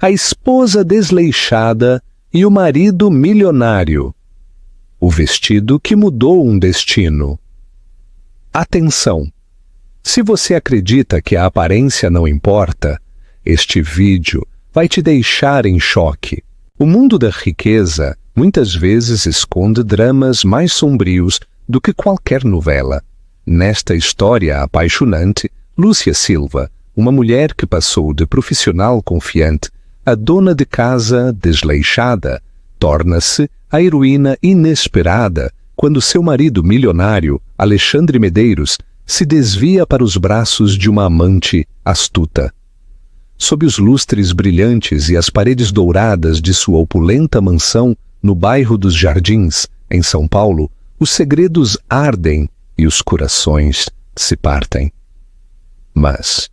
a esposa desleixada e o marido milionário. O vestido que mudou um destino. Atenção! Se você acredita que a aparência não importa, este vídeo vai te deixar em choque. O mundo da riqueza muitas vezes esconde dramas mais sombrios do que qualquer novela. Nesta história apaixonante, Lúcia Silva, uma mulher que passou de profissional confiante a dona de casa desleixada, torna-se a heroína inesperada quando seu marido milionário, Alexandre Medeiros, se desvia para os braços de uma amante astuta. Sob os lustres brilhantes e as paredes douradas de sua opulenta mansão no bairro dos Jardins, em São Paulo, os segredos ardem e os corações se partem. Mas,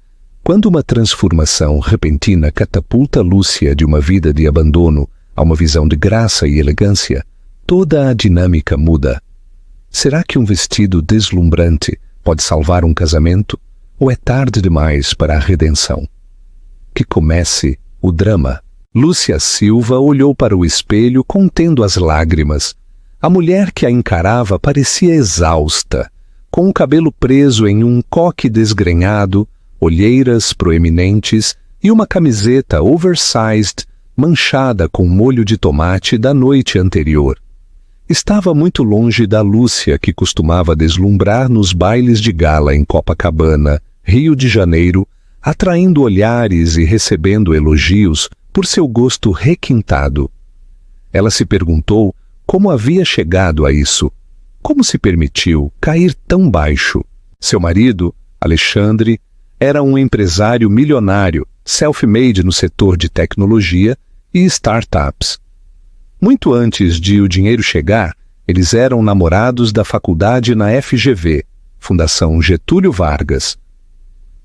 quando uma transformação repentina catapulta Lúcia de uma vida de abandono a uma visão de graça e elegância, toda a dinâmica muda. Será que um vestido deslumbrante pode salvar um casamento? Ou é tarde demais para a redenção? Que comece o drama. Lúcia Silva olhou para o espelho contendo as lágrimas. A mulher que a encarava parecia exausta, com o cabelo preso em um coque desgrenhado, olheiras proeminentes e uma camiseta oversized manchada com molho de tomate da noite anterior. Estava muito longe da Lúcia que costumava deslumbrar nos bailes de gala em Copacabana, Rio de Janeiro, atraindo olhares e recebendo elogios por seu gosto requintado. Ela se perguntou como havia chegado a isso. Como se permitiu cair tão baixo? Seu marido, Alexandre, era um empresário milionário, self-made no setor de tecnologia e startups. Muito antes de o dinheiro chegar, eles eram namorados da faculdade na FGV, Fundação Getúlio Vargas.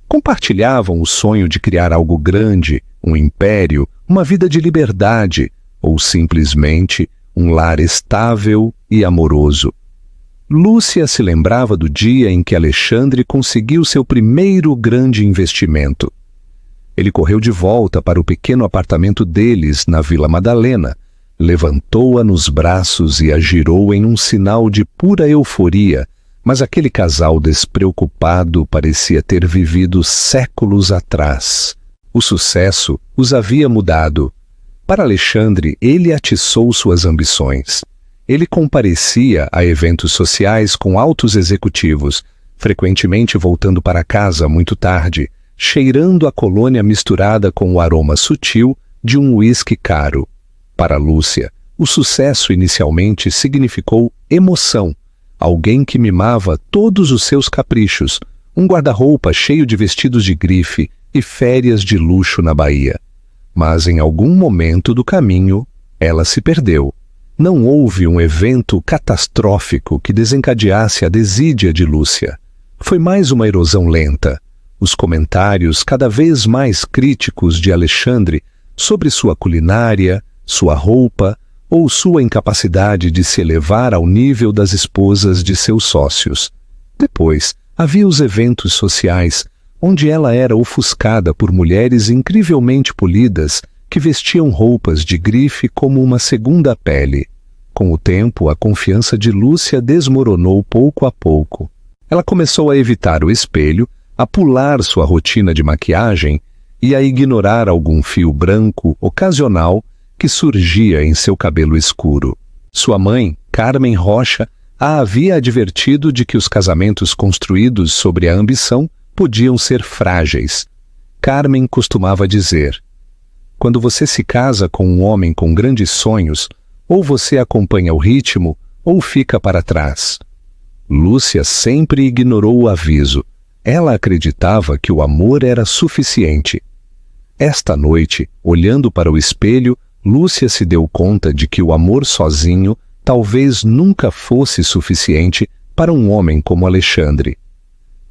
Compartilhavam o sonho de criar algo grande, um império, uma vida de liberdade, ou simplesmente um lar estável e amoroso. Lúcia se lembrava do dia em que Alexandre conseguiu seu primeiro grande investimento. Ele correu de volta para o pequeno apartamento deles na Vila Madalena, levantou-a nos braços e a girou em um sinal de pura euforia, mas aquele casal despreocupado parecia ter vivido séculos atrás. O sucesso os havia mudado. Para Alexandre, ele atiçou suas ambições. Ele comparecia a eventos sociais com altos executivos, frequentemente voltando para casa muito tarde, cheirando a colônia misturada com o aroma sutil de um uísque caro. Para Lúcia, o sucesso inicialmente significou emoção, alguém que mimava todos os seus caprichos, um guarda-roupa cheio de vestidos de grife e férias de luxo na Bahia. Mas em algum momento do caminho, ela se perdeu. Não houve um evento catastrófico que desencadeasse a desídia de Lúcia. Foi mais uma erosão lenta. Os comentários cada vez mais críticos de Alexandre sobre sua culinária, sua roupa ou sua incapacidade de se elevar ao nível das esposas de seus sócios. Depois, havia os eventos sociais, onde ela era ofuscada por mulheres incrivelmente polidas que vestiam roupas de grife como uma segunda pele. Com o tempo, a confiança de Lúcia desmoronou pouco a pouco. Ela começou a evitar o espelho, a pular sua rotina de maquiagem e a ignorar algum fio branco ocasional que surgia em seu cabelo escuro. Sua mãe, Carmen Rocha, a havia advertido de que os casamentos construídos sobre a ambição podiam ser frágeis. Carmen costumava dizer: quando você se casa com um homem com grandes sonhos, ou você acompanha o ritmo, ou fica para trás. Lúcia sempre ignorou o aviso. Ela acreditava que o amor era suficiente. Esta noite, olhando para o espelho, Lúcia se deu conta de que o amor sozinho talvez nunca fosse suficiente para um homem como Alexandre.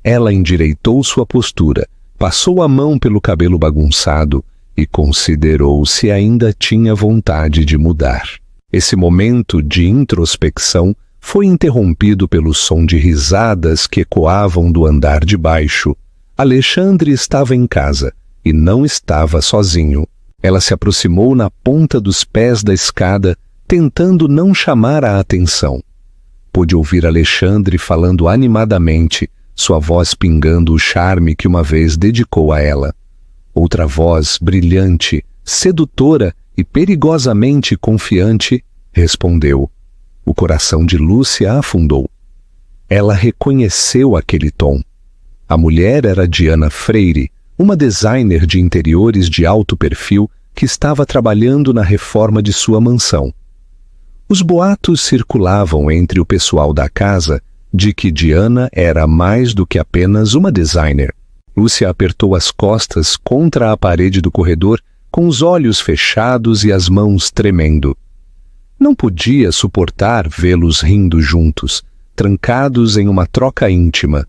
Ela endireitou sua postura, passou a mão pelo cabelo bagunçado e considerou se ainda tinha vontade de mudar. Esse momento de introspecção foi interrompido pelo som de risadas que ecoavam do andar de baixo. Alexandre estava em casa e não estava sozinho. Ela se aproximou na ponta dos pés da escada, tentando não chamar a atenção. Pôde ouvir Alexandre falando animadamente, sua voz pingando o charme que uma vez dedicou a ela. Outra voz, brilhante, sedutora e perigosamente confiante, respondeu. O coração de Lúcia afundou. Ela reconheceu aquele tom. A mulher era Diana Freire, uma designer de interiores de alto perfil que estava trabalhando na reforma de sua mansão. Os boatos circulavam entre o pessoal da casa de que Diana era mais do que apenas uma designer. Lúcia apertou as costas contra a parede do corredor, com os olhos fechados e as mãos tremendo. Não podia suportar vê-los rindo juntos, trancados em uma troca íntima.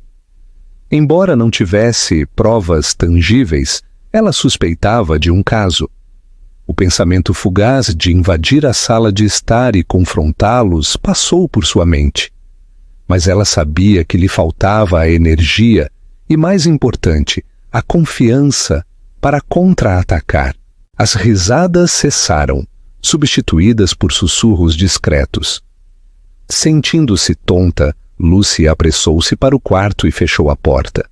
Embora não tivesse provas tangíveis, ela suspeitava de um caso. O pensamento fugaz de invadir a sala de estar e confrontá-los passou por sua mente. Mas ela sabia que lhe faltava a energia e, mais importante, a confiança para contra-atacar. As risadas cessaram, substituídas por sussurros discretos. Sentindo-se tonta, Lucy apressou-se para o quarto e fechou a porta.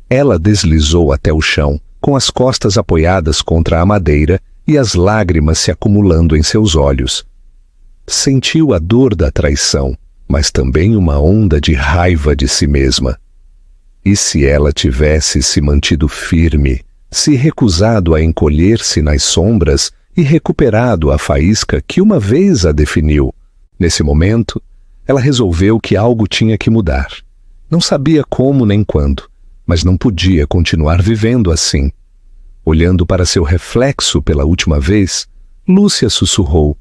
Ela deslizou até o chão, com as costas apoiadas contra a madeira e as lágrimas se acumulando em seus olhos. Sentiu a dor da traição, mas também uma onda de raiva de si mesma. E se ela tivesse se mantido firme, se recusado a encolher-se nas sombras e recuperado a faísca que uma vez a definiu? Nesse momento, ela resolveu que algo tinha que mudar. Não sabia como nem quando, mas não podia continuar vivendo assim. Olhando para seu reflexo pela última vez, Lúcia sussurrou: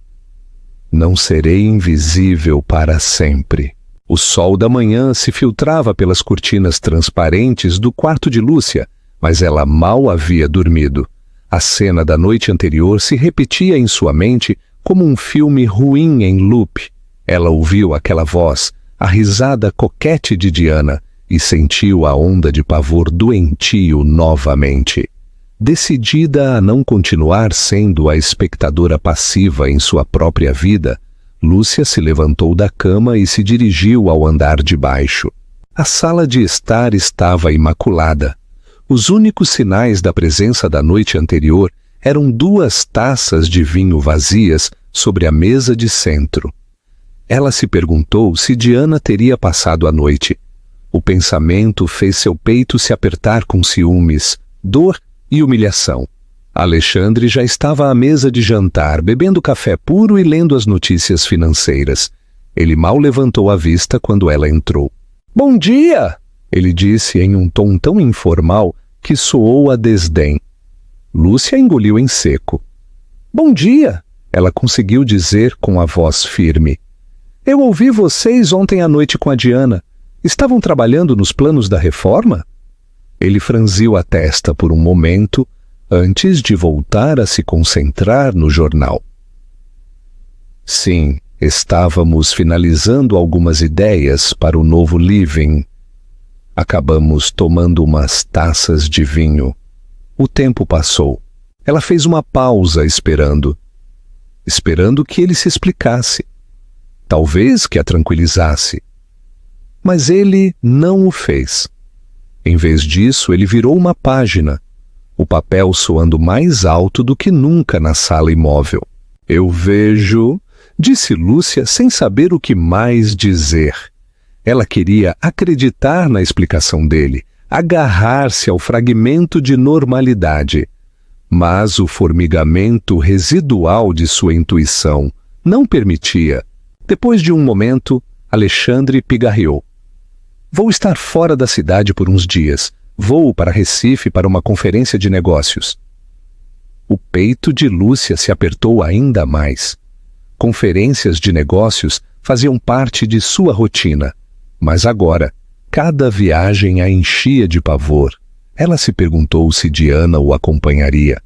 "Não serei invisível para sempre." O sol da manhã se filtrava pelas cortinas transparentes do quarto de Lúcia, mas ela mal havia dormido. A cena da noite anterior se repetia em sua mente como um filme ruim em loop. Ela ouviu aquela voz, a risada coquete de Diana, e sentiu a onda de pavor doentio novamente. Decidida a não continuar sendo a espectadora passiva em sua própria vida, Lúcia se levantou da cama e se dirigiu ao andar de baixo. A sala de estar estava imaculada. Os únicos sinais da presença da noite anterior eram 2 taças de vinho vazias sobre a mesa de centro. Ela se perguntou se Diana teria passado a noite. O pensamento fez seu peito se apertar com ciúmes, dor e humilhação. Alexandre já estava à mesa de jantar, bebendo café puro e lendo as notícias financeiras. Ele mal levantou a vista quando ela entrou. "Bom dia!" ele disse em um tom tão informal que soou a desdém. Lúcia engoliu em seco. "Bom dia!" ela conseguiu dizer com a voz firme. "Eu ouvi vocês ontem à noite com a Diana. Estavam trabalhando nos planos da reforma?" Ele franziu a testa por um momento, antes de voltar a se concentrar no jornal. "Sim, estávamos finalizando algumas ideias para o novo living. Acabamos tomando umas taças de vinho. O tempo passou. Ela fez uma pausa esperando que ele se explicasse. Talvez que a tranquilizasse. Mas ele não o fez. Em vez disso, ele virou uma página, o papel soando mais alto do que nunca na sala imóvel. "Eu vejo", disse Lúcia sem saber o que mais dizer. Ela queria acreditar na explicação dele, agarrar-se ao fragmento de normalidade. Mas o formigamento residual de sua intuição não permitia. Depois de um momento, Alexandre pigarreou. "Vou estar fora da cidade por uns dias. Vou para Recife para uma conferência de negócios." O peito de Lúcia se apertou ainda mais. Conferências de negócios faziam parte de sua rotina. Mas agora, cada viagem a enchia de pavor. Ela se perguntou se Diana o acompanharia.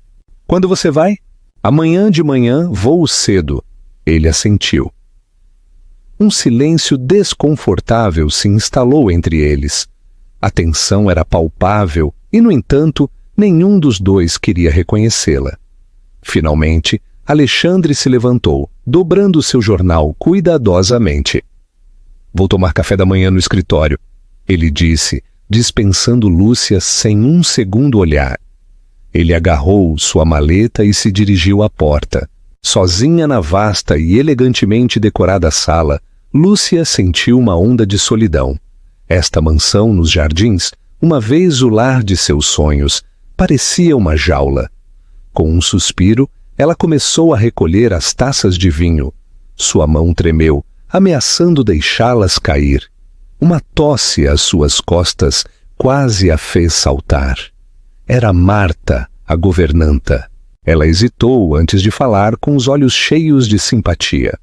"Quando você vai?" "Amanhã de manhã vou cedo." Ele assentiu. Um silêncio desconfortável se instalou entre eles. A tensão era palpável e, no entanto, nenhum dos dois queria reconhecê-la. Finalmente, Alexandre se levantou, dobrando seu jornal cuidadosamente. Vou tomar café da manhã no escritório, ele disse, dispensando Lúcia sem um segundo olhar. Ele agarrou sua maleta e se dirigiu à porta. Sozinha na vasta e elegantemente decorada sala, Lúcia sentiu uma onda de solidão. Esta mansão nos jardins, uma vez o lar de seus sonhos, parecia uma jaula. Com um suspiro, ela começou a recolher as taças de vinho. Sua mão tremeu, ameaçando deixá-las cair. Uma tosse às suas costas quase a fez saltar. Era Marta, a governanta. Ela hesitou antes de falar, com os olhos cheios de simpatia.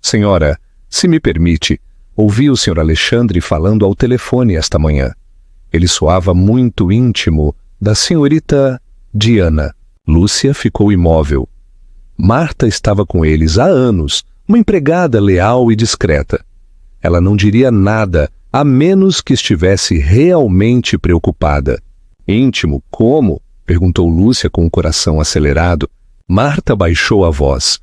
Senhora, se me permite, ouvi o Sr. Alexandre falando ao telefone esta manhã. Ele soava muito íntimo da senhorita Diana. Lúcia ficou imóvel. Marta estava com eles há anos, uma empregada leal e discreta. Ela não diria nada, a menos que estivesse realmente preocupada. Íntimo, como? Perguntou Lúcia com o coração acelerado. Marta baixou a voz.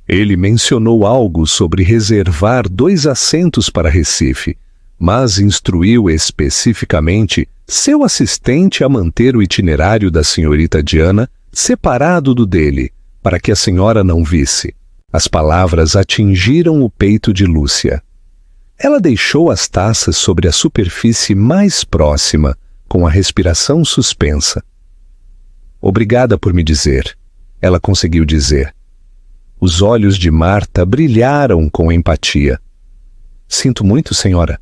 Ele mencionou algo sobre reservar 2 assentos para Recife, mas instruiu especificamente seu assistente a manter o itinerário da senhorita Diana separado do dele, para que a senhora não visse. As palavras atingiram o peito de Lúcia. Ela deixou as taças sobre a superfície mais próxima, com a respiração suspensa. Obrigada por me dizer, ela conseguiu dizer. Os olhos de Marta brilharam com empatia. Sinto muito, senhora.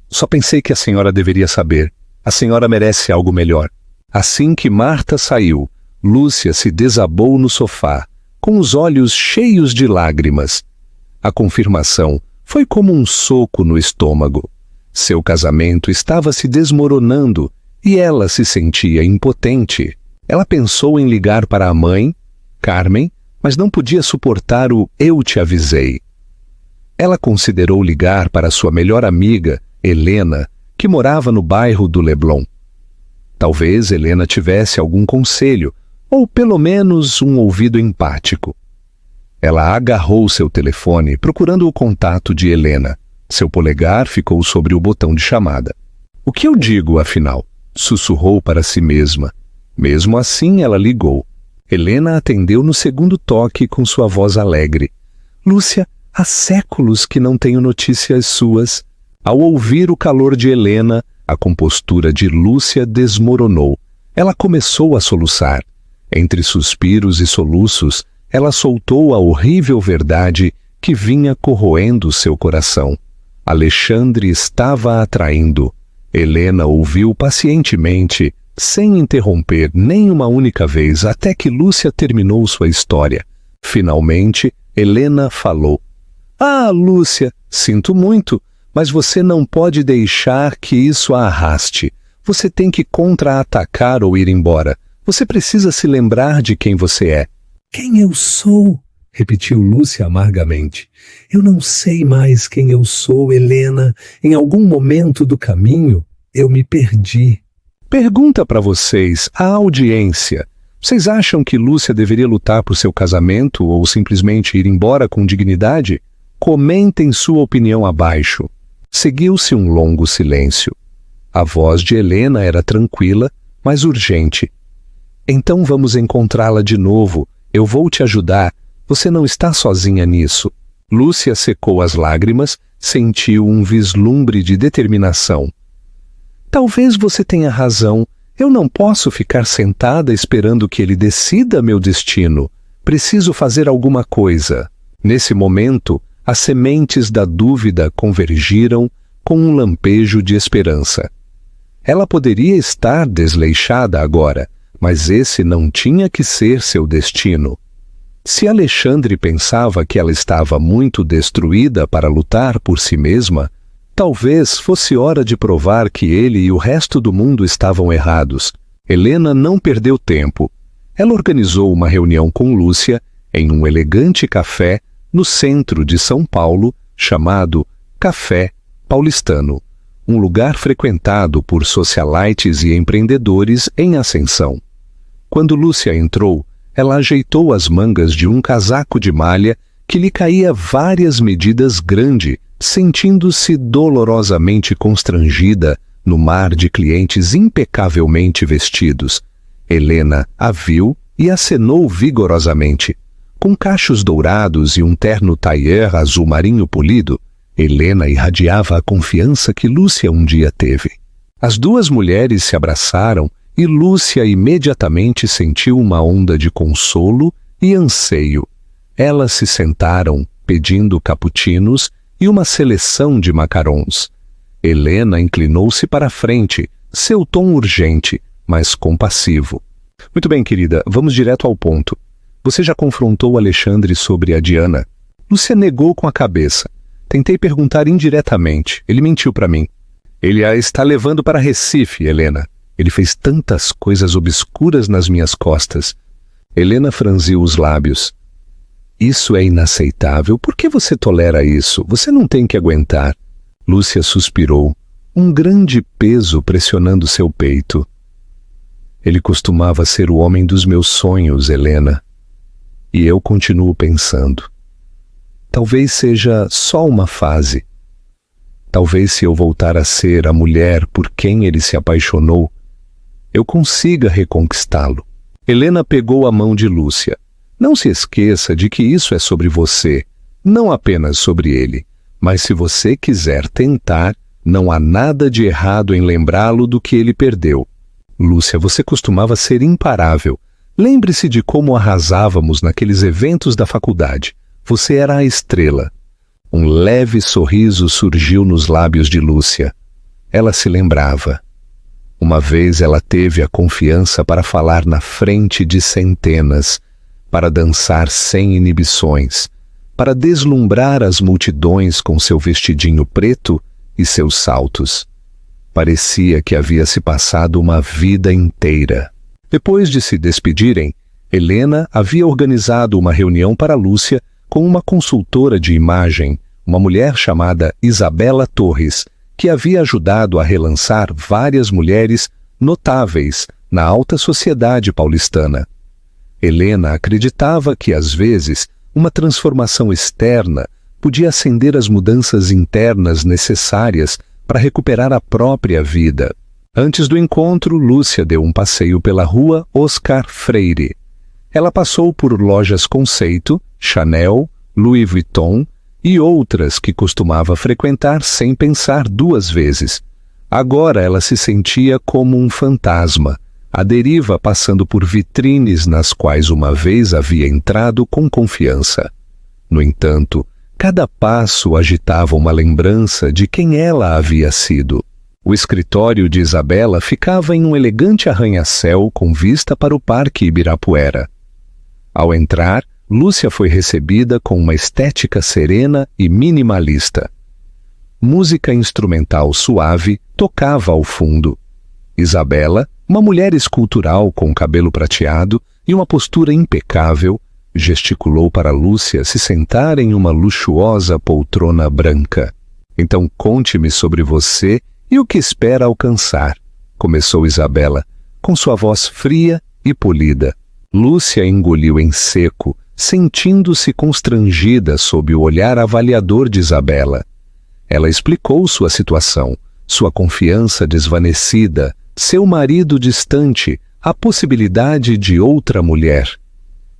Só pensei que a senhora deveria saber. A senhora merece algo melhor. Assim que Marta saiu, Lúcia se desabou no sofá, com os olhos cheios de lágrimas. A confirmação foi como um soco no estômago. Seu casamento estava se desmoronando e ela se sentia impotente. Ela pensou em ligar para a mãe, Carmen, mas não podia suportar o "eu te avisei". Ela considerou ligar para sua melhor amiga, Helena, que morava no bairro do Leblon. Talvez Helena tivesse algum conselho, ou pelo menos um ouvido empático. Ela agarrou seu telefone, procurando o contato de Helena. Seu polegar ficou sobre o botão de chamada. O que eu digo, afinal? Sussurrou para si mesma. Mesmo assim, ela ligou. Helena atendeu no segundo toque com sua voz alegre. Lúcia, há séculos que não tenho notícias suas. Ao ouvir o calor de Helena, a compostura de Lúcia desmoronou. Ela começou a soluçar. Entre suspiros e soluços, ela soltou a horrível verdade que vinha corroendo seu coração. Alexandre estava a traindo. Helena ouviu pacientemente, sem interromper nem uma única vez, até que Lúcia terminou sua história. Finalmente, Helena falou. Ah, Lúcia, sinto muito, mas você não pode deixar que isso a arraste. Você tem que contra-atacar ou ir embora. Você precisa se lembrar de quem você é. Quem eu sou? Repetiu Lúcia amargamente. Eu não sei mais quem eu sou, Helena. Em algum momento do caminho, eu me perdi. Pergunta para vocês, a audiência. Vocês acham que Lúcia deveria lutar por seu casamento ou simplesmente ir embora com dignidade? Comentem sua opinião abaixo. Seguiu-se um longo silêncio. A voz de Helena era tranquila, mas urgente. Então vamos encontrá-la de novo. Eu vou te ajudar. Você não está sozinha nisso. Lúcia secou as lágrimas, sentiu um vislumbre de determinação. Talvez você tenha razão. Eu não posso ficar sentada esperando que ele decida meu destino. Preciso fazer alguma coisa. Nesse momento, as sementes da dúvida convergiram com um lampejo de esperança. Ela poderia estar desleixada agora, mas esse não tinha que ser seu destino. Se Alexandre pensava que ela estava muito destruída para lutar por si mesma, talvez fosse hora de provar que ele e o resto do mundo estavam errados. Helena não perdeu tempo. Ela organizou uma reunião com Lúcia em um elegante café no centro de São Paulo, chamado Café Paulistano, um lugar frequentado por socialites e empreendedores em ascensão. Quando Lúcia entrou, ela ajeitou as mangas de um casaco de malha que lhe caía várias medidas grande, sentindo-se dolorosamente constrangida no mar de clientes impecavelmente vestidos. Helena a viu e acenou vigorosamente. Com cachos dourados e um terno tailleur azul marinho polido, Helena irradiava a confiança que Lúcia um dia teve. As duas mulheres se abraçaram e Lúcia imediatamente sentiu uma onda de consolo e anseio. Elas se sentaram, pedindo cappuccinos e uma seleção de macarons. Helena inclinou-se para a frente, seu tom urgente, mas compassivo. Muito bem, querida, vamos direto ao ponto. Você já confrontou Alexandre sobre a Diana? Lúcia negou com a cabeça. Tentei perguntar indiretamente. Ele mentiu para mim. Ele a está levando para Recife, Helena. Ele fez tantas coisas obscuras nas minhas costas. Helena franziu os lábios. Isso é inaceitável. Por que você tolera isso? Você não tem que aguentar. Lúcia suspirou, um grande peso pressionando seu peito. Ele costumava ser o homem dos meus sonhos, Helena. E eu continuo pensando. Talvez seja só uma fase. Talvez se eu voltar a ser a mulher por quem ele se apaixonou, eu consiga reconquistá-lo. Helena pegou a mão de Lúcia. Não se esqueça de que isso é sobre você, não apenas sobre ele. Mas se você quiser tentar, não há nada de errado em lembrá-lo do que ele perdeu. Lúcia, você costumava ser imparável. Lembre-se de como arrasávamos naqueles eventos da faculdade. Você era a estrela. Um leve sorriso surgiu nos lábios de Lúcia. Ela se lembrava. Uma vez ela teve a confiança para falar na frente de centenas, para dançar sem inibições, para deslumbrar as multidões com seu vestidinho preto e seus saltos. Parecia que havia se passado uma vida inteira. Depois de se despedirem, Helena havia organizado uma reunião para Lúcia com uma consultora de imagem, uma mulher chamada Isabela Torres, que havia ajudado a relançar várias mulheres notáveis na alta sociedade paulistana. Helena acreditava que, às vezes, uma transformação externa podia acender as mudanças internas necessárias para recuperar a própria vida. Antes do encontro, Lúcia deu um passeio pela rua Oscar Freire. Ela passou por lojas Conceito, Chanel, Louis Vuitton e outras que costumava frequentar sem pensar duas vezes. Agora ela se sentia como um fantasma, à deriva, passando por vitrines nas quais uma vez havia entrado com confiança. No entanto, cada passo agitava uma lembrança de quem ela havia sido. O escritório de Isabela ficava em um elegante arranha-céu com vista para o Parque Ibirapuera. Ao entrar, Lúcia foi recebida com uma estética serena e minimalista. Música instrumental suave tocava ao fundo. Isabela, uma mulher escultural com cabelo prateado e uma postura impecável, gesticulou para Lúcia se sentar em uma luxuosa poltrona branca. Então conte-me sobre você e o que espera alcançar, começou Isabela, com sua voz fria e polida. Lúcia engoliu em seco, sentindo-se constrangida sob o olhar avaliador de Isabela. Ela explicou sua situação, sua confiança desvanecida, seu marido distante, a possibilidade de outra mulher.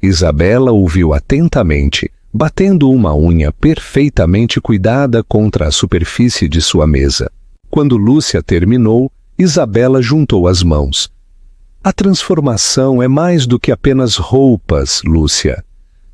Isabela ouviu atentamente, batendo uma unha perfeitamente cuidada contra a superfície de sua mesa. Quando Lúcia terminou, Isabela juntou as mãos. A transformação é mais do que apenas roupas, Lúcia.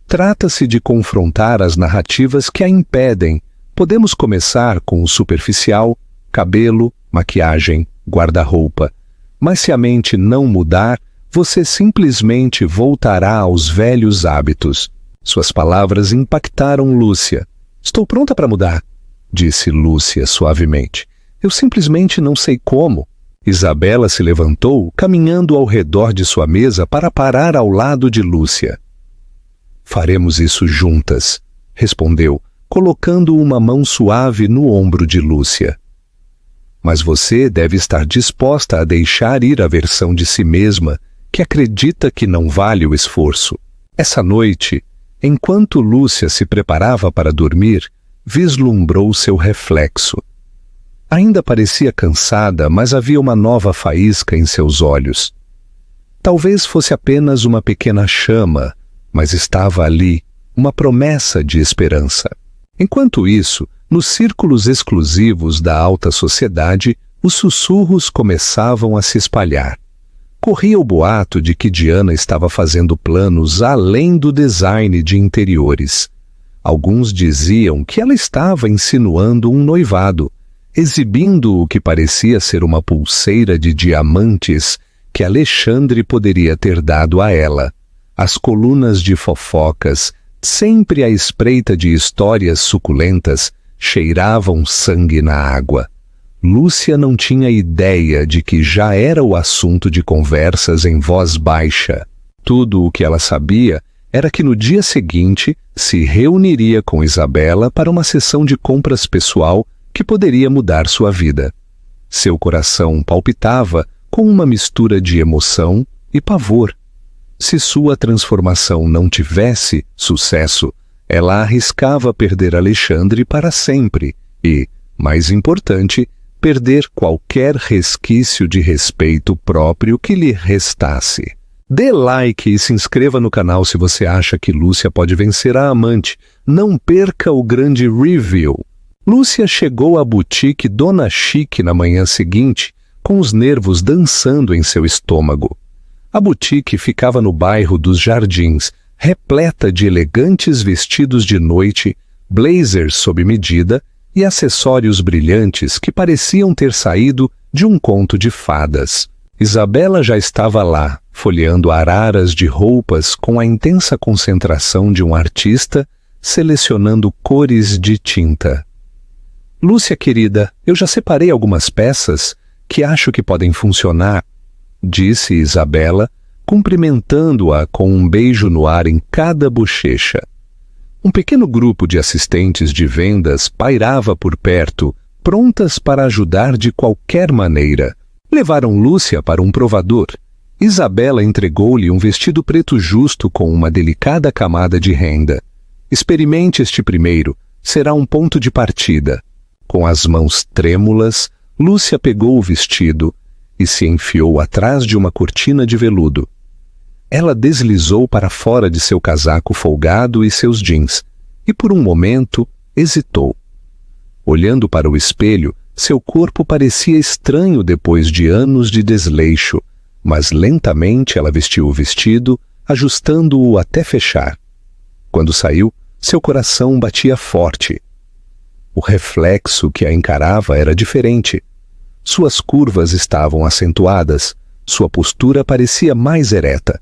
Trata-se de confrontar as narrativas que a impedem. Podemos começar com o superficial, cabelo, maquiagem, guarda-roupa. Mas se a mente não mudar, você simplesmente voltará aos velhos hábitos. Suas palavras impactaram Lúcia. Estou pronta para mudar, disse Lúcia suavemente. Eu simplesmente não sei como. Isabela se levantou, caminhando ao redor de sua mesa para parar ao lado de Lúcia. Faremos isso juntas, respondeu, colocando uma mão suave no ombro de Lúcia. Mas você deve estar disposta a deixar ir a versão de si mesma que acredita que não vale o esforço. Essa noite, enquanto Lúcia se preparava para dormir, vislumbrou seu reflexo. Ainda parecia cansada, mas havia uma nova faísca em seus olhos. Talvez fosse apenas uma pequena chama, mas estava ali, uma promessa de esperança. Enquanto isso, nos círculos exclusivos da alta sociedade, os sussurros começavam a se espalhar. Corria o boato de que Diana estava fazendo planos além do design de interiores. Alguns diziam que ela estava insinuando um noivado, exibindo o que parecia ser uma pulseira de diamantes que Alexandre poderia ter dado a ela. As colunas de fofocas, sempre à espreita de histórias suculentas, cheiravam sangue na água. Lúcia não tinha ideia de que já era o assunto de conversas em voz baixa. Tudo o que ela sabia era que no dia seguinte se reuniria com Isabela para uma sessão de compras pessoal que poderia mudar sua vida. Seu coração palpitava com uma mistura de emoção e pavor. Se sua transformação não tivesse sucesso, ela arriscava perder Alexandre para sempre e, mais importante, perder qualquer resquício de respeito próprio que lhe restasse. Dê like e se inscreva no canal se você acha que Lúcia pode vencer a amante. Não perca o grande review. Lúcia chegou à boutique Dona Chique na manhã seguinte, com os nervos dançando em seu estômago. A boutique ficava no bairro dos Jardins, repleta de elegantes vestidos de noite, blazers sob medida e acessórios brilhantes que pareciam ter saído de um conto de fadas. Isabela já estava lá, folheando araras de roupas com a intensa concentração de um artista, selecionando cores de tinta. Lúcia, querida, eu já separei algumas peças que acho que podem funcionar, disse Isabela, cumprimentando-a com um beijo no ar em cada bochecha. Um pequeno grupo de assistentes de vendas pairava por perto, prontas para ajudar de qualquer maneira. Levaram Lúcia para um provador. Isabela entregou-lhe um vestido preto justo com uma delicada camada de renda. Experimente este primeiro, será um ponto de partida. Com as mãos trêmulas, Lúcia pegou o vestido e se enfiou atrás de uma cortina de veludo. Ela deslizou para fora de seu casaco folgado e seus jeans, e por um momento hesitou. Olhando para o espelho, seu corpo parecia estranho depois de anos de desleixo, mas lentamente ela vestiu o vestido, ajustando-o até fechar. Quando saiu, seu coração batia forte. O reflexo que a encarava era diferente. Suas curvas estavam acentuadas, sua postura parecia mais ereta.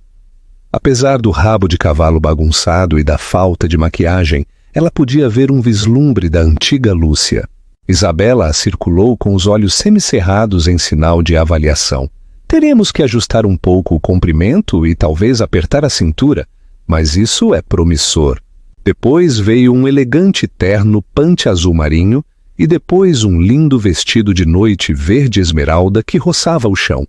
Apesar do rabo de cavalo bagunçado e da falta de maquiagem, ela podia ver um vislumbre da antiga Lúcia. Isabela a circulou com os olhos semicerrados em sinal de avaliação. Teremos que ajustar um pouco o comprimento e talvez apertar a cintura, mas isso é promissor. Depois veio um elegante terno pante azul marinho e depois um lindo vestido de noite verde esmeralda que roçava o chão.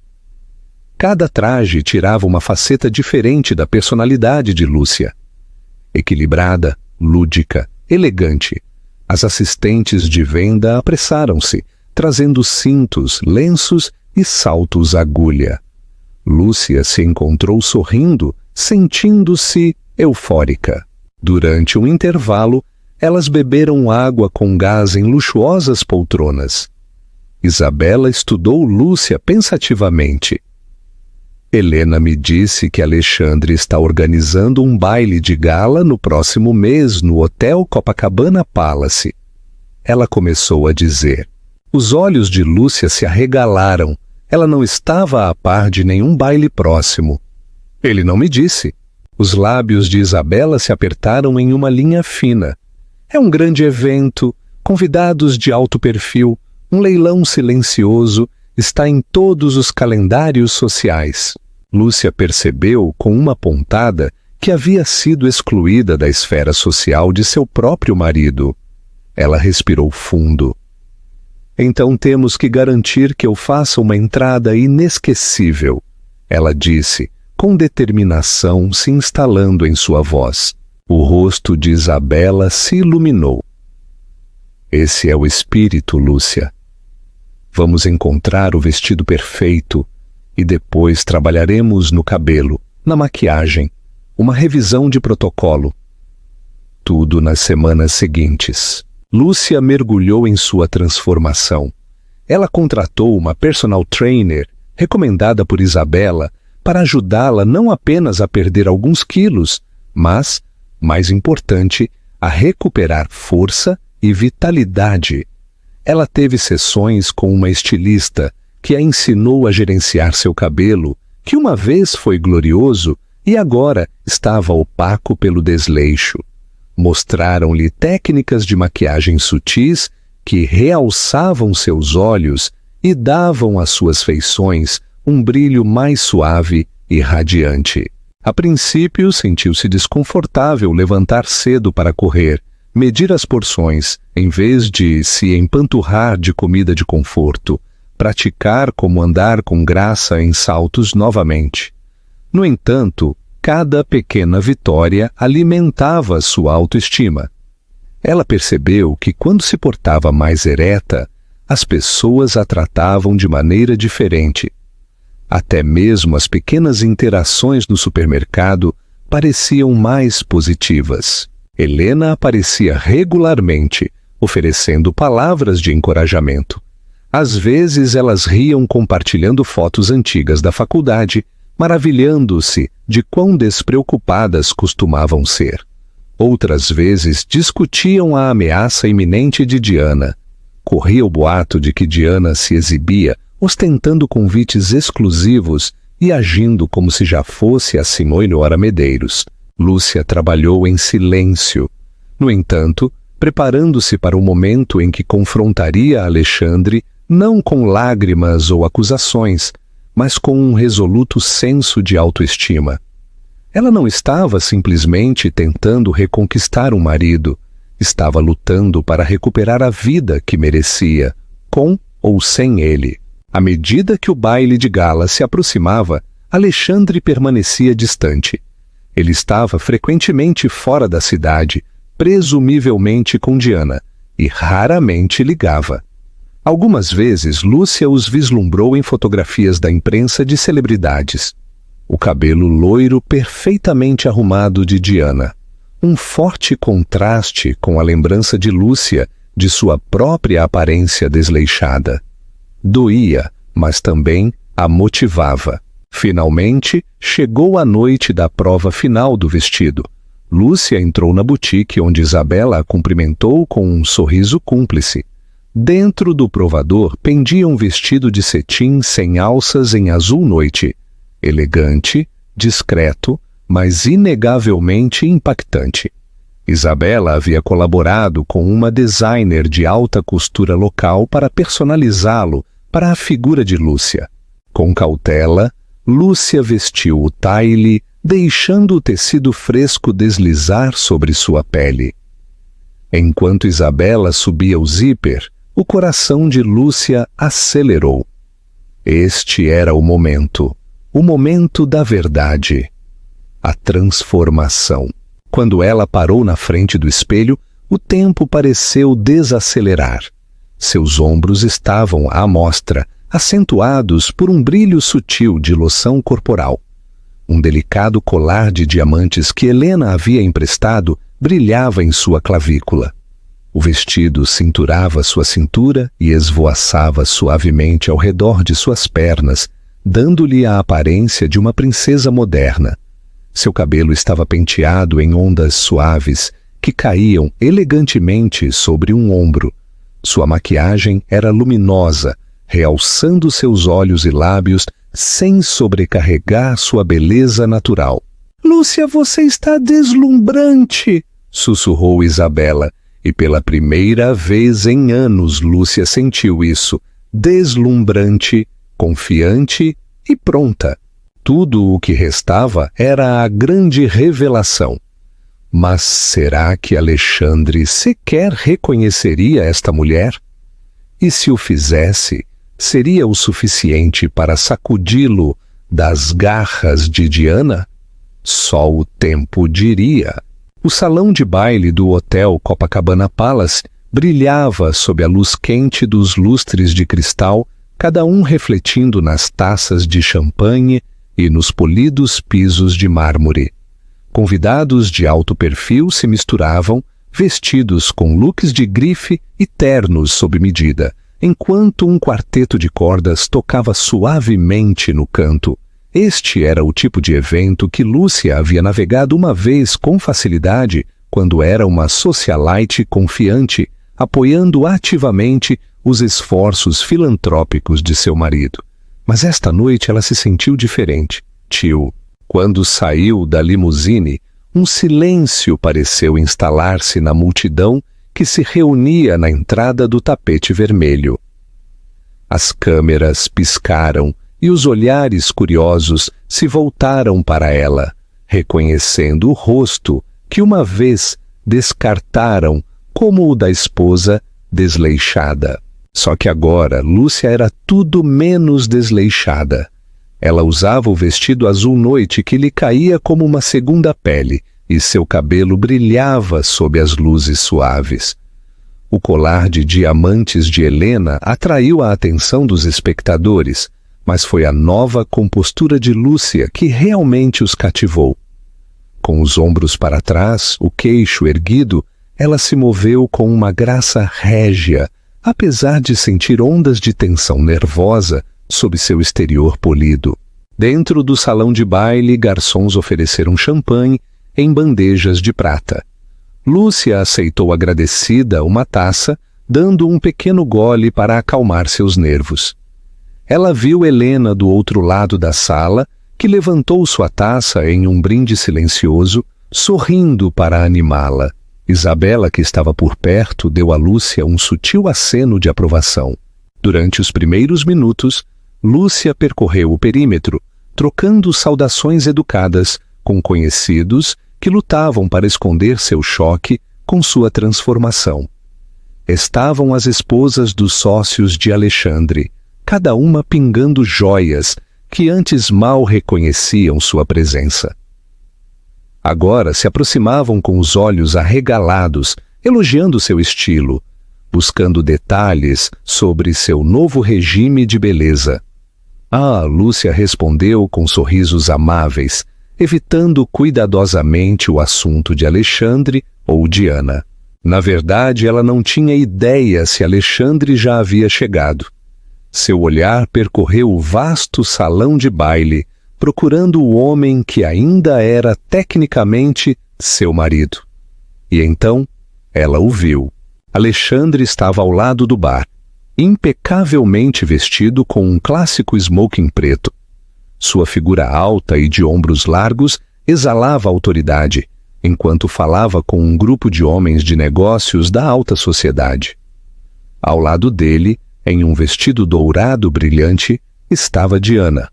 Cada traje tirava uma faceta diferente da personalidade de Lúcia. Equilibrada, lúdica, elegante. As assistentes de venda apressaram-se, trazendo cintos, lenços e saltos agulha. Lúcia se encontrou sorrindo, sentindo-se eufórica. Durante um intervalo, elas beberam água com gás em luxuosas poltronas. Isabela estudou Lúcia pensativamente. Helena me disse que Alexandre está organizando um baile de gala no próximo mês no Hotel Copacabana Palace. Ela começou a dizer. Os olhos de Lúcia se arregalaram. Ela não estava a par de nenhum baile próximo. Ele não me disse. Os lábios de Isabela se apertaram em uma linha fina. É um grande evento, convidados de alto perfil, um leilão silencioso, está em todos os calendários sociais. Lúcia percebeu com uma pontada que havia sido excluída da esfera social de seu próprio marido. Ela respirou fundo. Então temos que garantir que eu faça uma entrada inesquecível, ela disse, com determinação se instalando em sua voz. O rosto de Isabela se iluminou. Esse é o espírito, Lúcia. Vamos encontrar o vestido perfeito e depois trabalharemos no cabelo, na maquiagem, uma revisão de protocolo. Tudo nas semanas seguintes. Lúcia mergulhou em sua transformação. Ela contratou uma personal trainer recomendada por Isabela para ajudá-la não apenas a perder alguns quilos, mas, mais importante, a recuperar força e vitalidade. Ela teve sessões com uma estilista que a ensinou a gerenciar seu cabelo, que uma vez foi glorioso e agora estava opaco pelo desleixo. Mostraram-lhe técnicas de maquiagem sutis que realçavam seus olhos e davam às suas feições um brilho mais suave e radiante. A princípio, sentiu-se desconfortável levantar cedo para correr, medir as porções, em vez de se empanturrar de comida de conforto, praticar como andar com graça em saltos novamente. No entanto, cada pequena vitória alimentava sua autoestima. Ela percebeu que quando se portava mais ereta, as pessoas a tratavam de maneira diferente. Até mesmo as pequenas interações no supermercado pareciam mais positivas. Helena aparecia regularmente, oferecendo palavras de encorajamento. Às vezes elas riam compartilhando fotos antigas da faculdade, maravilhando-se de quão despreocupadas costumavam ser. Outras vezes discutiam a ameaça iminente de Diana. Corria o boato de que Diana se exibia, ostentando convites exclusivos e agindo como se já fosse a Simone Ora Medeiros. Lúcia trabalhou em silêncio. No entanto, preparando-se para o momento em que confrontaria Alexandre, não com lágrimas ou acusações, mas com um resoluto senso de autoestima. Ela não estava simplesmente tentando reconquistar um marido, estava lutando para recuperar a vida que merecia, com ou sem ele. À medida que o baile de gala se aproximava, Alexandre permanecia distante. Ele estava frequentemente fora da cidade, presumivelmente com Diana, e raramente ligava. Algumas vezes Lúcia os vislumbrou em fotografias da imprensa de celebridades. O cabelo loiro perfeitamente arrumado de Diana. Um forte contraste com a lembrança de Lúcia de sua própria aparência desleixada. Doía, mas também a motivava. Finalmente, chegou a noite da prova final do vestido. Lúcia entrou na boutique onde Isabela a cumprimentou com um sorriso cúmplice. Dentro do provador pendia um vestido de cetim sem alças em azul noite. Elegante, discreto, mas inegavelmente impactante. Isabela havia colaborado com uma designer de alta costura local para personalizá-lo para a figura de Lúcia. Com cautela, Lúcia vestiu o taille, deixando o tecido fresco deslizar sobre sua pele. Enquanto Isabela subia o zíper, o coração de Lúcia acelerou. Este era o momento da verdade. A transformação. Quando ela parou na frente do espelho, o tempo pareceu desacelerar. Seus ombros estavam à mostra, acentuados por um brilho sutil de loção corporal. Um delicado colar de diamantes que Helena havia emprestado brilhava em sua clavícula. O vestido cinturava sua cintura e esvoaçava suavemente ao redor de suas pernas, dando-lhe a aparência de uma princesa moderna. Seu cabelo estava penteado em ondas suaves que caíam elegantemente sobre um ombro. Sua maquiagem era luminosa, realçando seus olhos e lábios sem sobrecarregar sua beleza natural. "Lúcia, você está deslumbrante!" sussurrou Isabela, e pela primeira vez em anos Lúcia sentiu isso, deslumbrante, confiante e pronta. Tudo o que restava era a grande revelação. Mas será que Alexandre sequer reconheceria esta mulher? E se o fizesse, seria o suficiente para sacudi-lo das garras de Diana? Só o tempo diria. O salão de baile do Hotel Copacabana Palace brilhava sob a luz quente dos lustres de cristal, cada um refletindo nas taças de champanhe e nos polidos pisos de mármore. Convidados de alto perfil se misturavam, vestidos com looks de grife e ternos sob medida, enquanto um quarteto de cordas tocava suavemente no canto. Este era o tipo de evento que Lúcia havia navegado uma vez com facilidade quando era uma socialite confiante, apoiando ativamente os esforços filantrópicos de seu marido. Mas esta noite ela se sentiu diferente. Tio, quando saiu da limusine, um silêncio pareceu instalar-se na multidão que se reunia na entrada do tapete vermelho. As câmeras piscaram e os olhares curiosos se voltaram para ela, reconhecendo o rosto que uma vez descartaram como o da esposa desleixada. Só que agora Lúcia era tudo menos desleixada. Ela usava o vestido azul noite que lhe caía como uma segunda pele, e seu cabelo brilhava sob as luzes suaves. O colar de diamantes de Helena atraiu a atenção dos espectadores, mas foi a nova compostura de Lúcia que realmente os cativou. Com os ombros para trás, o queixo erguido, ela se moveu com uma graça régia, apesar de sentir ondas de tensão nervosa sob seu exterior polido. Dentro do salão de baile, garçons ofereceram champanhe em bandejas de prata. Lúcia aceitou agradecida uma taça, dando um pequeno gole para acalmar seus nervos. Ela viu Helena do outro lado da sala, que levantou sua taça em um brinde silencioso, sorrindo para animá-la. Isabela, que estava por perto, deu a Lúcia um sutil aceno de aprovação. Durante os primeiros minutos, Lúcia percorreu o perímetro, trocando saudações educadas com conhecidos que lutavam para esconder seu choque com sua transformação. Estavam as esposas dos sócios de Alexandre, cada uma pingando joias que antes mal reconheciam sua presença. Agora se aproximavam com os olhos arregalados, elogiando seu estilo, buscando detalhes sobre seu novo regime de beleza. Lúcia respondeu com sorrisos amáveis, evitando cuidadosamente o assunto de Alexandre ou Diana. Na verdade, ela não tinha ideia se Alexandre já havia chegado. Seu olhar percorreu o vasto salão de baile, procurando o homem que ainda era tecnicamente seu marido. E então, ela o viu. Alexandre estava ao lado do bar, impecavelmente vestido com um clássico smoking preto. Sua figura alta e de ombros largos exalava autoridade, enquanto falava com um grupo de homens de negócios da alta sociedade. Ao lado dele, em um vestido dourado brilhante, estava Diana.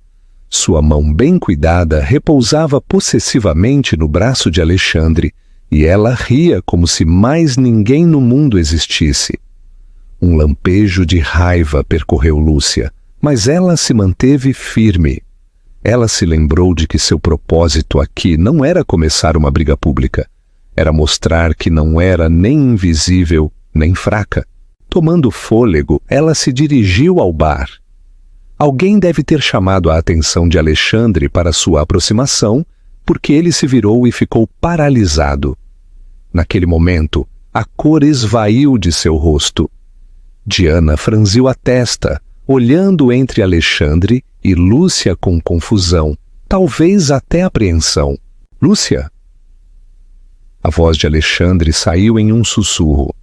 Sua mão bem cuidada repousava possessivamente no braço de Alexandre, e ela ria como se mais ninguém no mundo existisse. Um lampejo de raiva percorreu Lúcia, mas ela se manteve firme. Ela se lembrou de que seu propósito aqui não era começar uma briga pública. Era mostrar que não era nem invisível, nem fraca. Tomando fôlego, ela se dirigiu ao bar. Alguém deve ter chamado a atenção de Alexandre para sua aproximação, porque ele se virou e ficou paralisado. Naquele momento, a cor esvaiu de seu rosto. Diana franziu a testa, olhando entre Alexandre e Lúcia com confusão, talvez até apreensão. Lúcia? A voz de Alexandre saiu em um sussurro.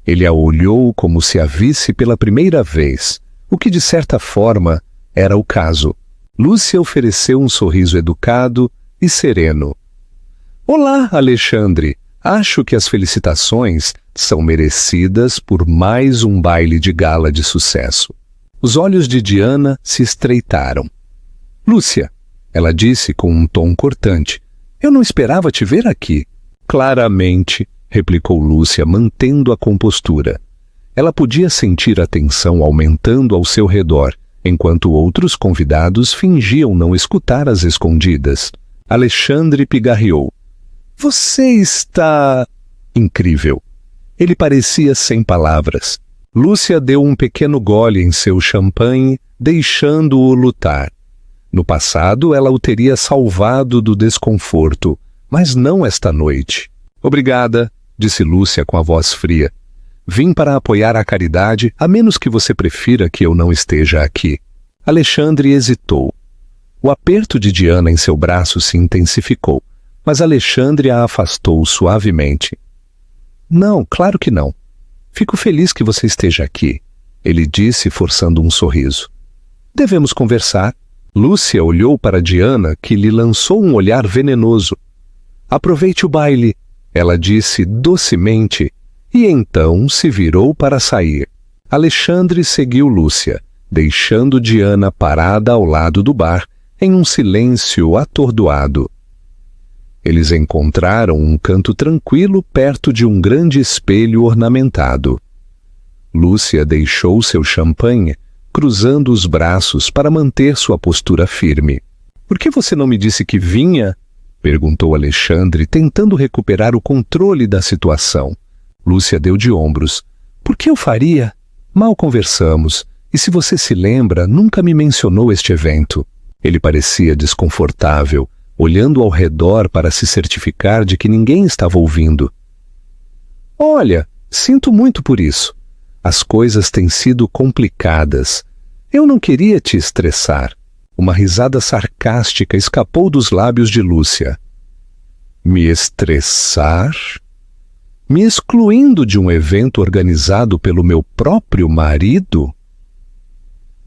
Ele a olhou como se a visse pela primeira vez, o que de certa forma era o caso. Lúcia ofereceu um sorriso educado e sereno. Olá, Alexandre. Acho que as felicitações são merecidas por mais um baile de gala de sucesso. Os olhos de Diana se estreitaram. Lúcia, ela disse com um tom cortante, eu não esperava te ver aqui. Claramente, replicou Lúcia, mantendo a compostura. Ela podia sentir a tensão aumentando ao seu redor, enquanto outros convidados fingiam não escutar às escondidas. Alexandre pigarreou. Você está... Incrível. Ele parecia sem palavras. Lúcia deu um pequeno gole em seu champanhe, deixando-o lutar. No passado, ela o teria salvado do desconforto, mas não esta noite. Obrigada, disse Lúcia com a voz fria. Vim para apoiar a caridade, a menos que você prefira que eu não esteja aqui. Alexandre hesitou. O aperto de Diana em seu braço se intensificou, mas Alexandre a afastou suavemente. Não, claro que não. Fico feliz que você esteja aqui, ele disse, forçando um sorriso. Devemos conversar. Lúcia olhou para Diana, que lhe lançou um olhar venenoso. Aproveite o baile, ela disse docemente, e então se virou para sair. Alexandre seguiu Lúcia, deixando Diana parada ao lado do bar, em um silêncio atordoado. Eles encontraram um canto tranquilo perto de um grande espelho ornamentado. Lúcia deixou seu champanhe, cruzando os braços para manter sua postura firme. Por que você não me disse que vinha? Perguntou Alexandre, tentando recuperar o controle da situação. Lúcia deu de ombros. Por que eu faria? Mal conversamos, e se você se lembra, nunca me mencionou este evento. Ele parecia desconfortável, olhando ao redor para se certificar de que ninguém estava ouvindo. Olha, sinto muito por isso. As coisas têm sido complicadas. Eu não queria te estressar. Uma risada sarcástica escapou dos lábios de Lúcia. Me estressar? Me excluindo de um evento organizado pelo meu próprio marido?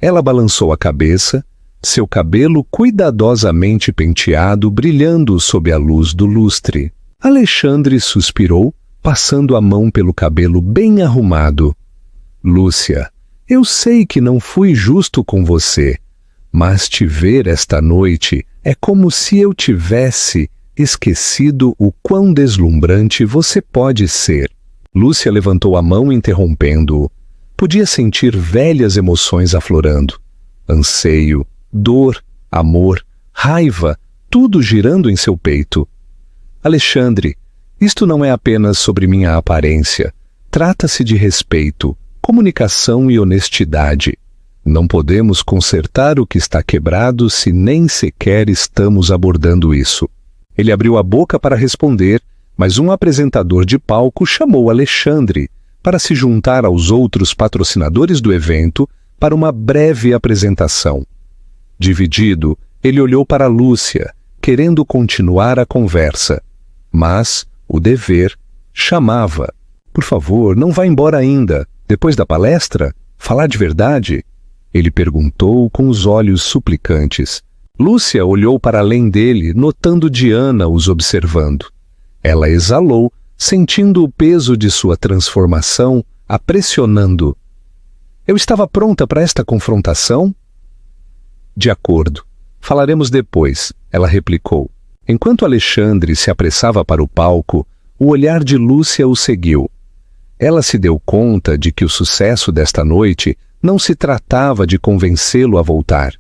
Ela balançou a cabeça, seu cabelo cuidadosamente penteado brilhando sob a luz do lustre. Alexandre suspirou, passando a mão pelo cabelo bem arrumado. Lúcia, eu sei que não fui justo com você, mas te ver esta noite é como se eu tivesse esquecido o quão deslumbrante você pode ser. Lúcia levantou a mão interrompendo-o. Podia sentir velhas emoções aflorando. Anseio, dor, amor, raiva, tudo girando em seu peito. Alexandre, isto não é apenas sobre minha aparência. Trata-se de respeito, comunicação e honestidade. Não podemos consertar o que está quebrado se nem sequer estamos abordando isso. Ele abriu a boca para responder, mas um apresentador de palco chamou Alexandre para se juntar aos outros patrocinadores do evento para uma breve apresentação. Dividido, ele olhou para Lúcia, querendo continuar a conversa. Mas o dever chamava. Por favor, não vá embora ainda. Depois da palestra? Falar de verdade? Ele perguntou com os olhos suplicantes. Lúcia olhou para além dele, notando Diana os observando. Ela exalou, sentindo o peso de sua transformação, a pressionando. Eu estava pronta para esta confrontação? De acordo. Falaremos depois, ela replicou. Enquanto Alexandre se apressava para o palco, o olhar de Lúcia o seguiu. Ela se deu conta de que o sucesso desta noite não se tratava de convencê-lo a voltar.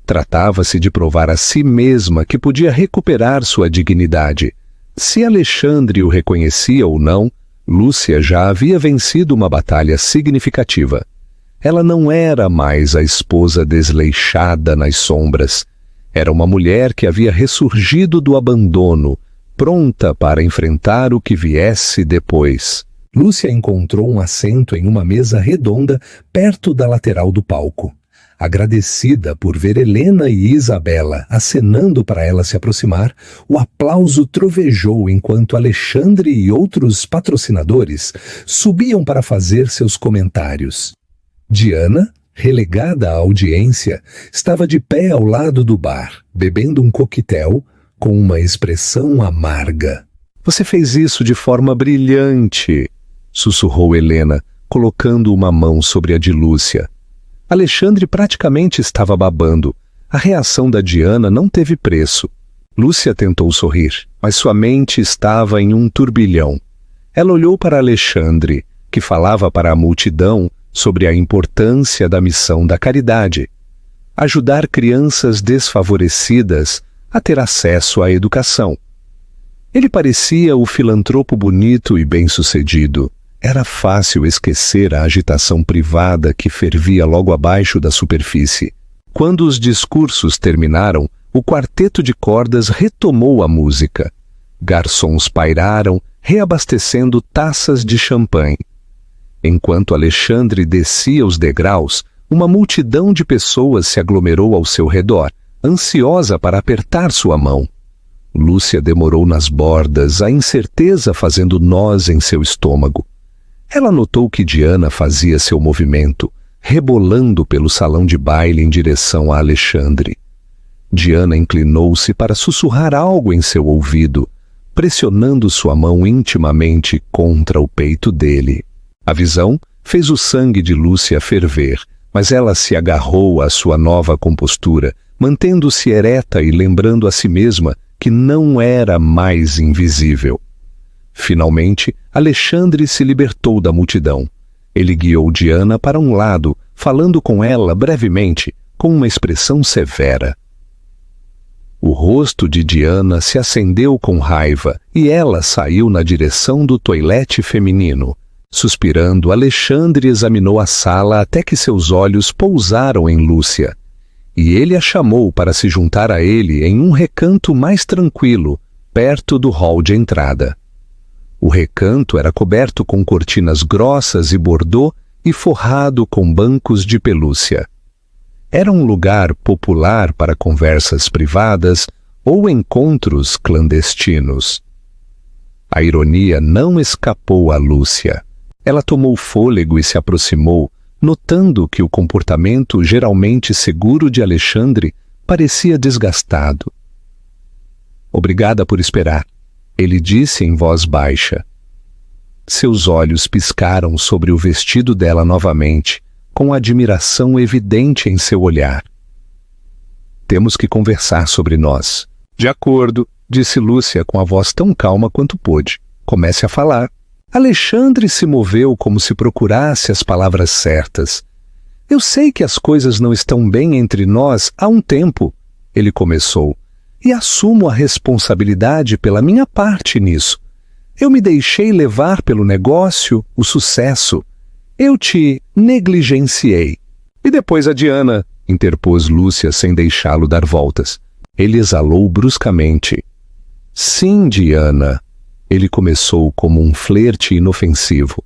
Tratava-se de provar a si mesma que podia recuperar sua dignidade. Se Alexandre o reconhecia ou não, Lúcia já havia vencido uma batalha significativa. Ela não era mais a esposa desleixada nas sombras. Era uma mulher que havia ressurgido do abandono, pronta para enfrentar o que viesse depois. Lúcia encontrou um assento em uma mesa redonda perto da lateral do palco. Agradecida por ver Helena e Isabela acenando para ela se aproximar, o aplauso trovejou enquanto Alexandre e outros patrocinadores subiam para fazer seus comentários. Diana, relegada à audiência, estava de pé ao lado do bar, bebendo um coquetel com uma expressão amarga. Você fez isso de forma brilhante, sussurrou Helena, colocando uma mão sobre a de Lúcia. Alexandre praticamente estava babando. A reação da Diana não teve preço. Lúcia tentou sorrir, mas sua mente estava em um turbilhão. Ela olhou para Alexandre, que falava para a multidão sobre a importância da missão da caridade. ajudar crianças desfavorecidas a ter acesso à educação. Ele parecia o filantropo bonito e bem-sucedido. Era fácil esquecer a agitação privada que fervia logo abaixo da superfície. Quando os discursos terminaram, o quarteto de cordas retomou a música. Garçons pairaram, reabastecendo taças de champanhe. Enquanto Alexandre descia os degraus, uma multidão de pessoas se aglomerou ao seu redor, ansiosa para apertar sua mão. Lúcia demorou nas bordas, a incerteza fazendo nós em seu estômago. Ela notou que Diana fazia seu movimento, rebolando pelo salão de baile em direção a Alexandre. Diana inclinou-se para sussurrar algo em seu ouvido, pressionando sua mão intimamente contra o peito dele. A visão fez o sangue de Lúcia ferver, mas ela se agarrou à sua nova compostura, mantendo-se ereta e lembrando a si mesma que não era mais invisível. Finalmente, Alexandre se libertou da multidão. Ele guiou Diana para um lado, falando com ela brevemente, com uma expressão severa. O rosto de Diana se acendeu com raiva e ela saiu na direção do toilete feminino. Suspirando, Alexandre examinou a sala até que seus olhos pousaram em Lúcia. E ele a chamou para se juntar a ele em um recanto mais tranquilo, perto do hall de entrada. O recanto era coberto com cortinas grossas e bordô e forrado com bancos de pelúcia. Era um lugar popular para conversas privadas ou encontros clandestinos. A ironia não escapou a Lúcia. Ela tomou fôlego e se aproximou, notando que o comportamento geralmente seguro de Alexandre parecia desgastado. Obrigada por esperar, ele disse em voz baixa. Seus olhos piscaram sobre o vestido dela novamente, com admiração evidente em seu olhar. Temos que conversar sobre nós. De acordo, disse Lúcia com a voz tão calma quanto pôde. Comece a falar. Alexandre se moveu como se procurasse as palavras certas. Eu sei que as coisas não estão bem entre nós há um tempo, ele começou, e assumo a responsabilidade pela minha parte nisso. Eu me deixei levar pelo negócio, o sucesso. Eu te negligenciei. E depois a Diana, interpôs Lúcia sem deixá-lo dar voltas. Ele exalou bruscamente. Sim, Diana. Ele começou como um flerte inofensivo.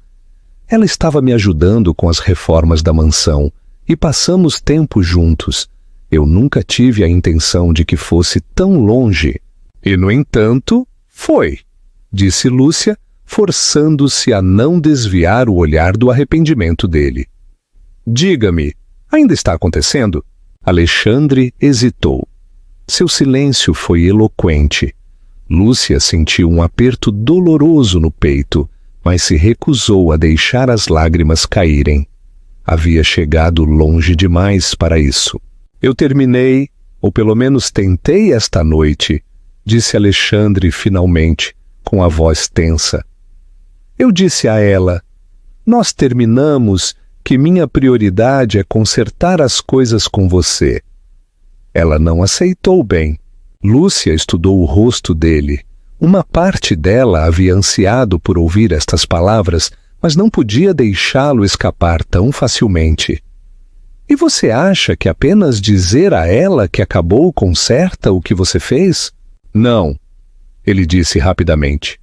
Ela estava me ajudando com as reformas da mansão e passamos tempo juntos. Eu nunca tive a intenção de que fosse tão longe. E, no entanto, foi, disse Lúcia, forçando-se a não desviar o olhar do arrependimento dele. Diga-me, ainda está acontecendo? Alexandre hesitou. Seu silêncio foi eloquente. Lúcia sentiu um aperto doloroso no peito, mas se recusou a deixar as lágrimas caírem. Havia chegado longe demais para isso. Eu terminei, ou pelo menos tentei esta noite, disse Alexandre finalmente, com a voz tensa. Eu disse a ela, nós terminamos que minha prioridade é consertar as coisas com você. Ela não aceitou bem. Lúcia estudou o rosto dele. Uma parte dela havia ansiado por ouvir estas palavras, mas não podia deixá-lo escapar tão facilmente. E você acha que apenas dizer a ela que acabou conserta o que você fez? Não, ele disse rapidamente.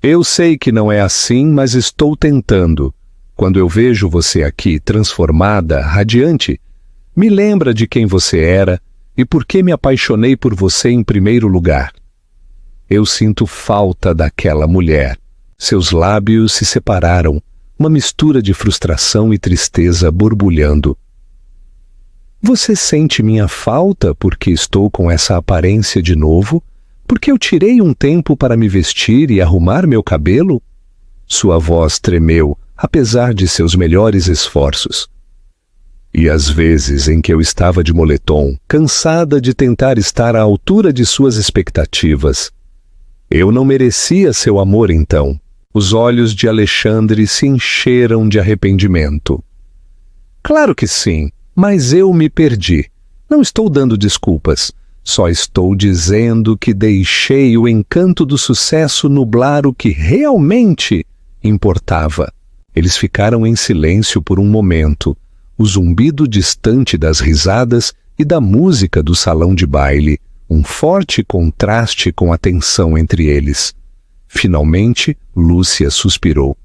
Eu sei que não é assim, mas estou tentando. Quando eu vejo você aqui transformada, radiante, me lembra de quem você era, e por que me apaixonei por você em primeiro lugar. Eu sinto falta daquela mulher. Seus lábios se separaram, uma mistura de frustração e tristeza borbulhando. Você sente minha falta porque estou com essa aparência de novo? Porque eu tirei um tempo para me vestir e arrumar meu cabelo? Sua voz tremeu, apesar de seus melhores esforços. E às vezes em que eu estava de moletom, cansada de tentar estar à altura de suas expectativas. Eu não merecia seu amor então. Os olhos de Alexandre se encheram de arrependimento. Claro que sim, Mas eu me perdi. Não estou dando desculpas. Só estou dizendo que deixei o encanto do sucesso nublar o que realmente importava. Eles ficaram em silêncio por um momento. O zumbido distante das risadas e da música do salão de baile, um forte contraste com a tensão entre eles. Finalmente, Lúcia suspirou.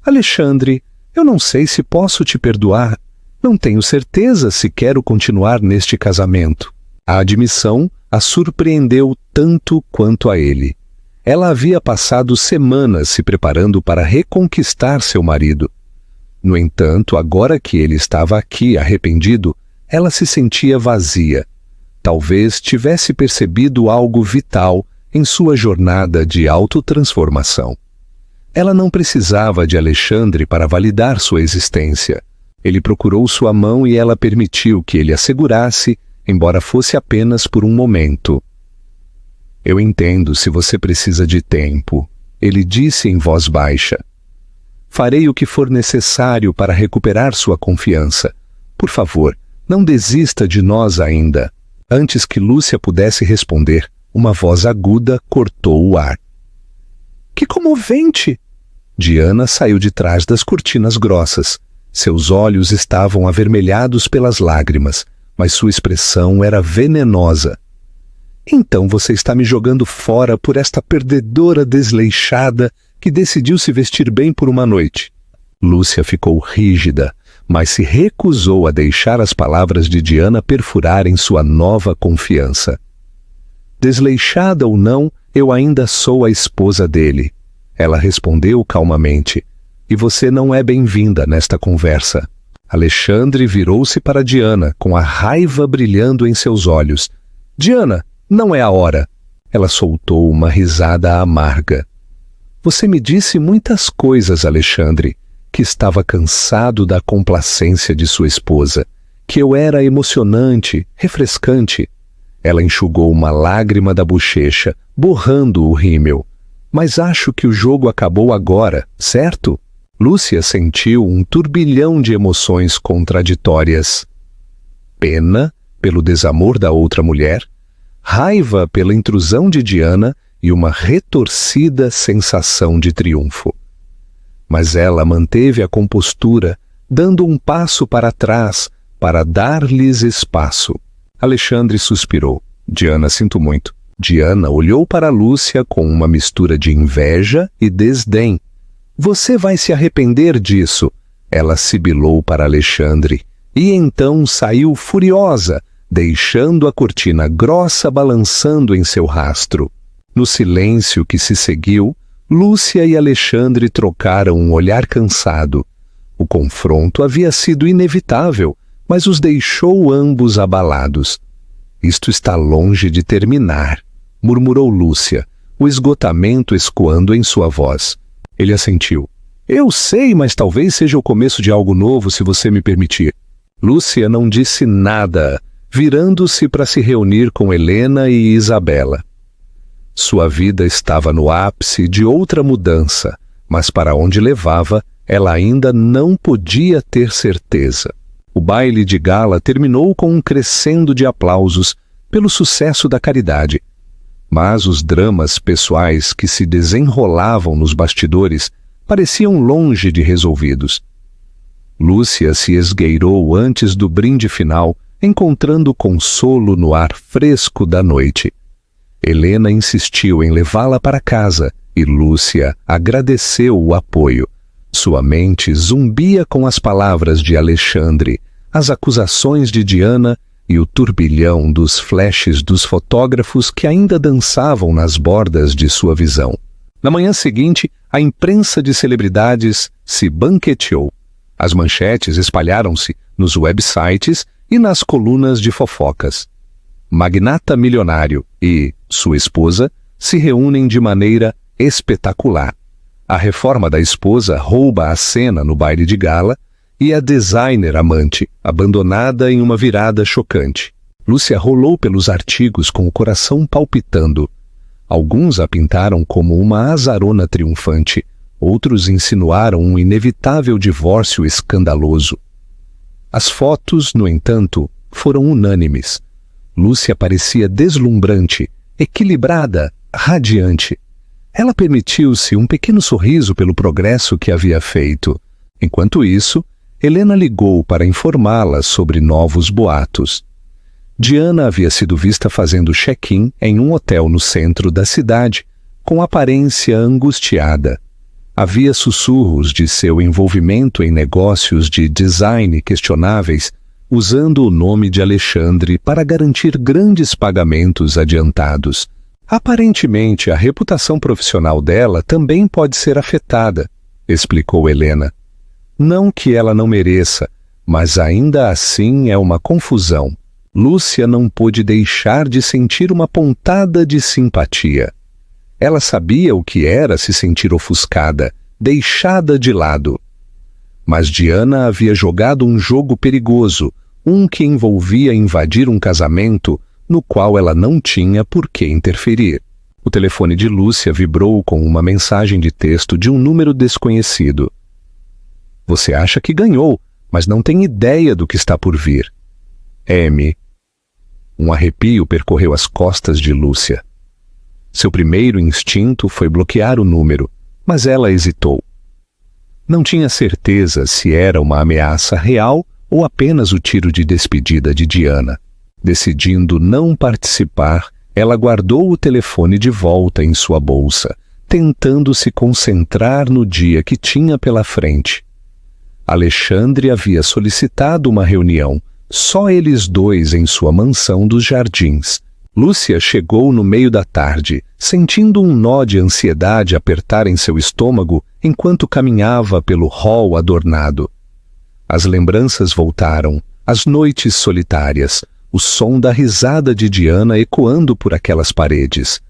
Alexandre, eu não sei se posso te perdoar. Não tenho certeza se quero continuar neste casamento. A admissão a surpreendeu tanto quanto a ele. Ela havia passado semanas se preparando para reconquistar seu marido. No entanto, agora que ele estava aqui arrependido, ela se sentia vazia. Talvez tivesse percebido algo vital em sua jornada de autotransformação. Ela não precisava de Alexandre para validar sua existência. Ele procurou sua mão e ela permitiu que ele a segurasse, embora fosse apenas por um momento. Eu entendo se você precisa de tempo, ele disse em voz baixa. Farei o que for necessário para recuperar sua confiança. Por favor, não desista de nós ainda. Antes que Lúcia pudesse responder, uma voz aguda cortou o ar. Que comovente! Diana saiu de trás das cortinas grossas. Seus olhos estavam avermelhados pelas lágrimas, mas sua expressão era venenosa. Então você está me jogando fora por esta perdedora desleixada que decidiu se vestir bem por uma noite. Lúcia ficou rígida, mas se recusou a deixar as palavras de Diana perfurarem sua nova confiança. Desleixada ou não, eu ainda sou a esposa dele. Ela respondeu calmamente. E você não é bem-vinda nesta conversa. Alexandre virou-se para Diana, com a raiva brilhando em seus olhos. Diana, não é a hora. Ela soltou uma risada amarga. Você me disse muitas coisas, Alexandre, que estava cansado da complacência de sua esposa, que eu era emocionante, refrescante. Ela enxugou uma lágrima da bochecha, borrando o rímel. Mas acho que o jogo acabou agora, certo? Lúcia sentiu um turbilhão de emoções contraditórias. Pena pelo desamor da outra mulher, raiva pela intrusão de Diana e uma retorcida sensação de triunfo. Mas ela manteve a compostura, dando um passo para trás para dar-lhes espaço. Alexandre suspirou. Diana, sinto muito. Diana olhou para Lúcia com uma mistura de inveja e desdém. Você vai se arrepender disso, ela sibilou para Alexandre, e então saiu furiosa, deixando a cortina grossa balançando em seu rastro. No silêncio que se seguiu, Lúcia e Alexandre trocaram um olhar cansado. O confronto havia sido inevitável, mas os deixou ambos abalados. Isto está longe de terminar, murmurou Lúcia, o esgotamento escoando em sua voz. Ele assentiu. Eu sei, mas talvez seja o começo de algo novo, se você me permitir. Lúcia não disse nada, virando-se para se reunir com Helena e Isabela. Sua vida estava no ápice de outra mudança, mas para onde levava, ela ainda não podia ter certeza. O baile de gala terminou com um crescendo de aplausos pelo sucesso da caridade. Mas os dramas pessoais que se desenrolavam nos bastidores pareciam longe de resolvidos. Lúcia se esgueirou antes do brinde final, encontrando consolo no ar fresco da noite. Helena insistiu em levá-la para casa e Lúcia agradeceu o apoio. Sua mente zumbia com as palavras de Alexandre, as acusações de Diana e o turbilhão dos flashes dos fotógrafos que ainda dançavam nas bordas de sua visão. Na manhã seguinte, a imprensa de celebridades se banqueteou. As manchetes espalharam-se nos websites e nas colunas de fofocas. Magnata milionário e sua esposa se reúnem de maneira espetacular. A reforma da esposa rouba a cena no baile de gala e a designer amante, abandonada em uma virada chocante. Lúcia rolou pelos artigos com o coração palpitando. Alguns a pintaram como uma azarona triunfante, outros insinuaram um inevitável divórcio escandaloso. As fotos, no entanto, foram unânimes. Lúcia parecia deslumbrante, equilibrada, radiante. Ela permitiu-se um pequeno sorriso pelo progresso que havia feito. Enquanto isso, Helena ligou para informá-la sobre novos boatos. Diana havia sido vista fazendo check-in em um hotel no centro da cidade, com aparência angustiada. Havia sussurros de seu envolvimento em negócios de design questionáveis, usando o nome de Alexandre para garantir grandes pagamentos adiantados. Aparentemente, a reputação profissional dela também pode ser afetada, explicou Helena. Não que ela não mereça, mas ainda assim é uma confusão. Lúcia não pôde deixar de sentir uma pontada de simpatia. Ela sabia o que era se sentir ofuscada, deixada de lado. Mas Diana havia jogado um jogo perigoso, um que envolvia invadir um casamento no qual ela não tinha por que interferir. O telefone de Lúcia vibrou com uma mensagem de texto de um número desconhecido. Você acha que ganhou, mas não tem ideia do que está por vir. M. Um arrepio percorreu as costas de Lúcia. Seu primeiro instinto foi bloquear o número, mas ela hesitou. Não tinha certeza se era uma ameaça real ou apenas o tiro de despedida de Diana. Decidindo não participar, ela guardou o telefone de volta em sua bolsa, tentando se concentrar no dia que tinha pela frente. Alexandre havia solicitado uma reunião, só eles dois em sua mansão dos Jardins. Lúcia chegou no meio da tarde, sentindo um nó de ansiedade apertar em seu estômago enquanto caminhava pelo hall adornado. As lembranças voltaram, as noites solitárias, o som da risada de Diana ecoando por aquelas paredes.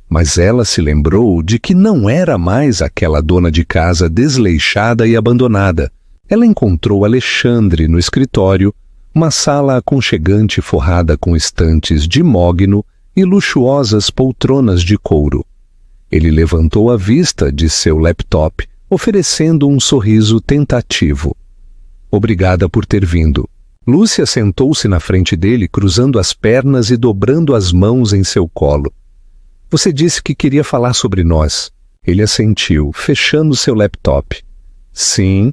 Mas ela se lembrou de que não era mais aquela dona de casa desleixada e abandonada. Ela encontrou Alexandre no escritório, uma sala aconchegante forrada com estantes de mogno e luxuosas poltronas de couro. Ele levantou a vista de seu laptop, oferecendo um sorriso tentativo. Obrigada por ter vindo. Lúcia sentou-se na frente dele, cruzando as pernas e dobrando as mãos em seu colo. Você disse que queria falar sobre nós. Ele assentiu, fechando seu laptop. Sim,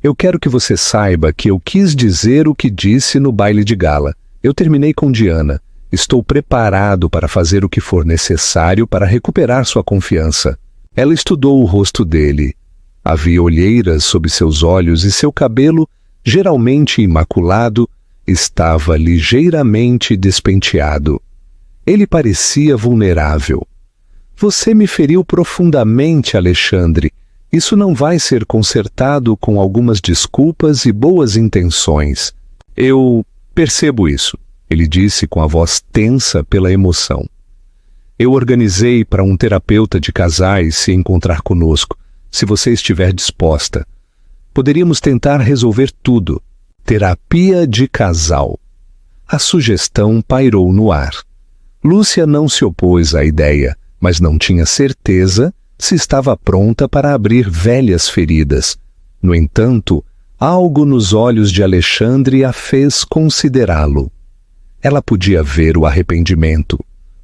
eu quero que você saiba que eu quis dizer o que disse no baile de gala. Eu terminei com Diana. Estou preparado para fazer o que for necessário para recuperar sua confiança. Ela estudou o rosto dele. Havia olheiras sob seus olhos e seu cabelo, geralmente imaculado, estava ligeiramente despenteado. Ele parecia vulnerável. Você me feriu profundamente, Alexandre. Isso não vai ser consertado com algumas desculpas e boas intenções. Eu percebo isso, ele disse com a voz tensa pela emoção. Eu organizei para um terapeuta de casais se encontrar conosco, se você estiver disposta. Poderíamos tentar resolver tudo. Terapia de casal. A sugestão pairou no ar. Lúcia não se opôs à ideia, mas não tinha certeza se estava pronta para abrir velhas feridas. No entanto, algo nos olhos de Alexandre a fez considerá-lo. Ela podia ver o arrependimento,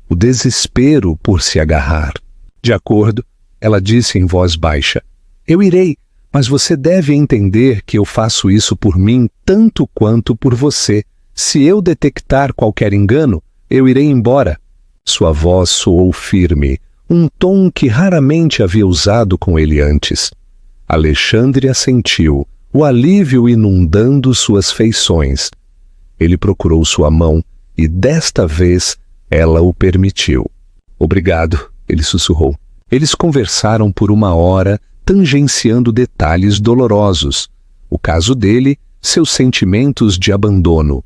o desespero por se agarrar. De acordo, ela disse em voz baixa, eu irei, mas você deve entender que eu faço isso por mim tanto quanto por você. Se eu detectar qualquer engano, eu irei embora. Sua voz soou firme, um tom que raramente havia usado com ele antes. Alexandre assentiu, o alívio inundando suas feições. Ele procurou sua mão e, desta vez, ela o permitiu. Obrigado, ele sussurrou. Eles conversaram por 1 hora, tangenciando detalhes dolorosos. O caso dele, seus sentimentos de abandono.